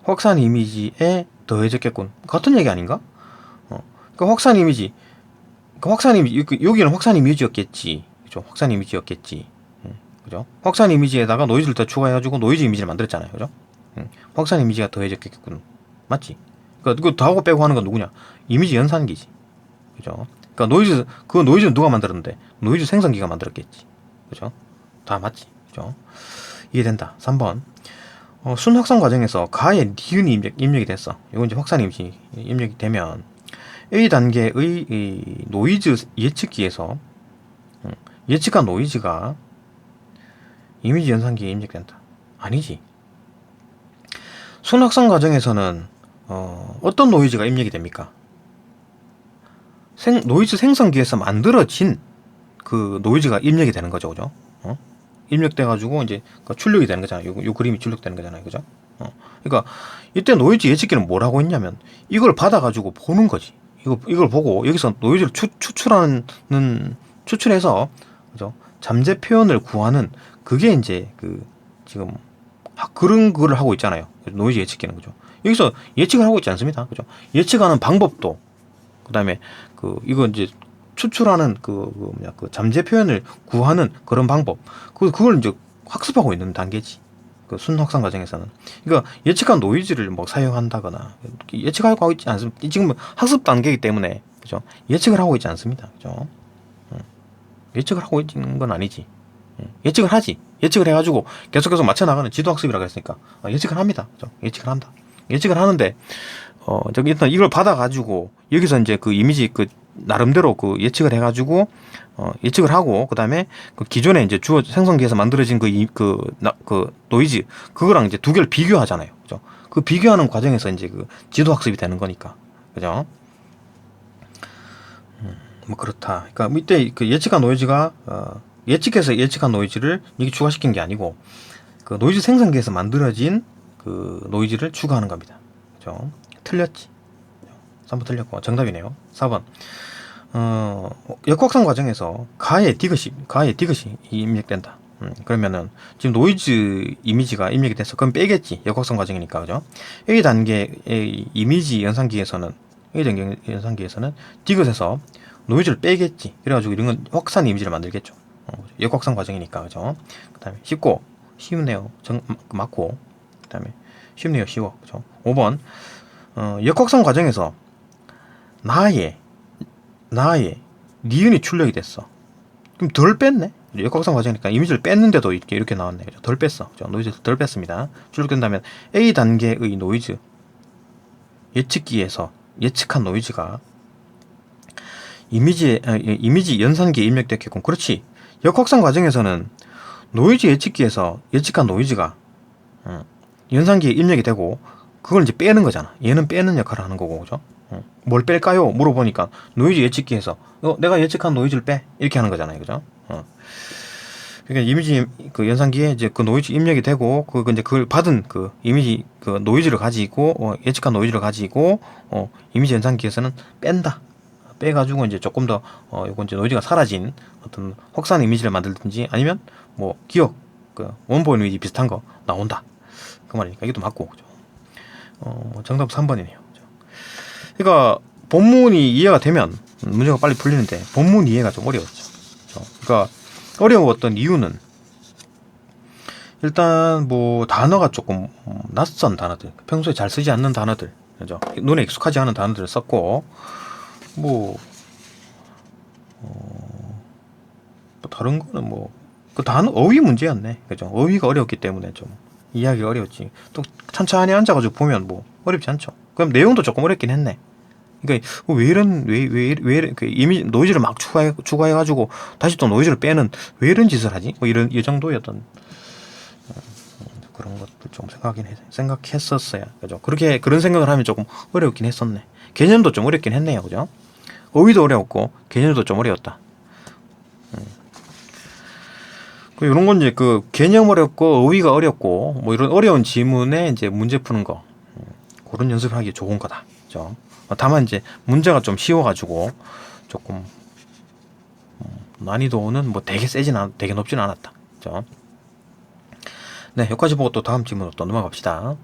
확산 이미지에 더해졌겠군. 같은 얘기 아닌가? 확산 이미지, 여기는 확산 이미지였겠지. 그죠? 확산 이미지였겠지. 그죠? 확산 이미지에다가 노이즈를 더 추가해가지고 노이즈 이미지를 만들었잖아요. 그죠? 확산 이미지가 더해졌겠군. 맞지? 그러니까 이거 더하고 빼고 하는 건 누구냐? 이미지 연산기지. 그죠? 그러니까 노이즈는 누가 만들었는데? 노이즈 생성기가 만들었겠지. 그죠? 다 맞지? 그죠? 이해된다. 3번. 순 확산 과정에서 가의 니은이 입력이 됐어. 이건 이제 확산 이미지 입력이 되면 A 단계의 이 노이즈 예측기에서 예측한 노이즈가 이미지 연산기에 입력된다. 아니지. 순확산 과정에서는 어떤 노이즈가 입력이 됩니까? 노이즈 생성기에서 만들어진 그 노이즈가 입력이 되는 거죠, 그죠? 입력돼가지고 이제 출력이 되는 거잖아요. 요 그림이 출력되는 거잖아요, 그죠? 그러니까 이때 노이즈 예측기는 뭐라고 했냐면 이걸 받아가지고 보는 거지. 이걸 보고 여기서 노이즈를 추출해서 그죠? 잠재 표현을 구하는 그게 이제 그 지금 그런 거를 하고 있잖아요. 노이즈 예측기는 그죠? 여기서 예측을 하고 있지 않습니다, 그죠? 예측하는 방법도 그다음에 이거 이제 추출하는 그 잠재 표현을 구하는 그런 방법 그걸 이제 학습하고 있는 단계지. 그 순확산 과정에서는 그러니까 예측한 노이즈를 뭐 사용한다거나 예측하고 있지 않습니다. 지금 학습 단계이기 때문에 그죠? 예측을 하고 있지 않습니다, 그죠? 예측을 하고 있는 건 아니지. 예측을 하지. 예측을 해가지고 계속해서 맞춰 나가는 지도 학습이라고 했으니까 예측을 합니다, 그죠? 예측을 한다. 예측을 하는데 저기 일단 이걸 받아가지고 여기서 이제 그 이미지 나름대로 그 예측을 해가지고 예측을 하고 그다음에 그 기존에 이제 주어 생성기에서 만들어진 그 노이즈 그거랑 이제 두 개를 비교하잖아요, 그죠? 그 비교하는 과정에서 이제 그 지도 학습이 되는 거니까, 그죠? 뭐 그렇다. 그러니까 이때 그 예측한 노이즈가 예측해서 예측한 노이즈를 이게 추가시킨 게 아니고 그 노이즈 생성기에서 만들어진 그 노이즈를 추가하는 겁니다, 그죠? 틀렸지. 3번 틀렸고 정답이네요. 4번 역확산 과정에서 가의 디귿이 입력된다. 그러면은 지금 노이즈 이미지가 입력이 됐어. 그럼 빼겠지. 역확산 과정이니까, 그죠? A 단계의 이미지 연산기에서는 디귿에서 노이즈를 빼겠지. 그래가지고 이런 건 확산 이미지를 만들겠죠. 역확산 과정이니까, 그죠? 그 다음에 쉽네요. 맞고, 그 다음에 쉽네요. 쉬워, 그죠? 5번 역확산 과정에서 나의 니은이 출력이 됐어. 그럼 덜 뺐네. 역확산 과정이니까 이미지를 뺐는데도 이렇게 나왔네, 그죠? 덜 뺐어, 그죠? 노이즈를 덜 뺐습니다. 출력된다면 A 단계의 노이즈 예측기에서 예측한 노이즈가 이미지 연산기에 입력됐겠고, 그렇지. 역확산 과정에서는 노이즈 예측기에서 예측한 노이즈가 연산기에 입력이 되고 그걸 이제 빼는 거잖아. 얘는 빼는 역할을 하는 거고, 그죠? 뭘 뺄까요? 물어보니까 노이즈 예측기에서 내가 예측한 노이즈를 빼 이렇게 하는 거잖아요, 그죠? 그러니까 이미지 그 연산기에 이제 그 노이즈 입력이 되고 이제 그걸 받은 그 이미지 그 노이즈를 가지고 예측한 노이즈를 가지고 이미지 연산기에서는 뺀다. 빼가지고 이제 조금 더 이건 이제 노이즈가 사라진 어떤 확산 이미지를 만들든지 아니면 뭐 기억 그 원본 이미지 비슷한 거 나온다. 그 말이니까 이것도 맞고, 그죠? 정답 3번이네요. 그러니까 본문이 이해가 되면 문제가 빨리 풀리는데 본문 이해가 좀 어려웠죠. 그러니까 어려웠던 이유는 일단 뭐 단어가 조금 낯선 단어들, 평소에 잘 쓰지 않는 단어들, 그죠? 눈에 익숙하지 않은 단어들을 썼고 뭐 다른 거는 뭐 그 단어 어휘 문제였네, 그죠? 어휘가 어려웠기 때문에 좀 이해하기가 어려웠지. 또 천천히 앉아가지고 보면 뭐 어렵지 않죠. 그럼 내용도 조금 어렵긴 했네. 그러니까 왜 그 이미지 노이즈를 막 추가해가지고 다시 또 노이즈를 빼는 왜 이런 짓을 하지? 뭐 이 정도였던 그런 것들 좀 생각했었어요, 그죠? 그런 생각을 하면 조금 어렵긴 했었네. 개념도 좀 어렵긴 했네요, 그죠? 어휘도 어려웠고 개념도 좀 어려웠다. 이런 건 이제 그 개념 어렵고 어휘가 어렵고 뭐 이런 어려운 지문에 이제 문제 푸는 거 그런 연습을 하기 좋은 거다, 그죠? 다만 이제 문제가 좀 쉬워가지고 조금 난이도는 뭐 되게 높지는 않았다, 그죠? 네, 여기까지 보고 또 다음 질문으로 또 넘어갑시다.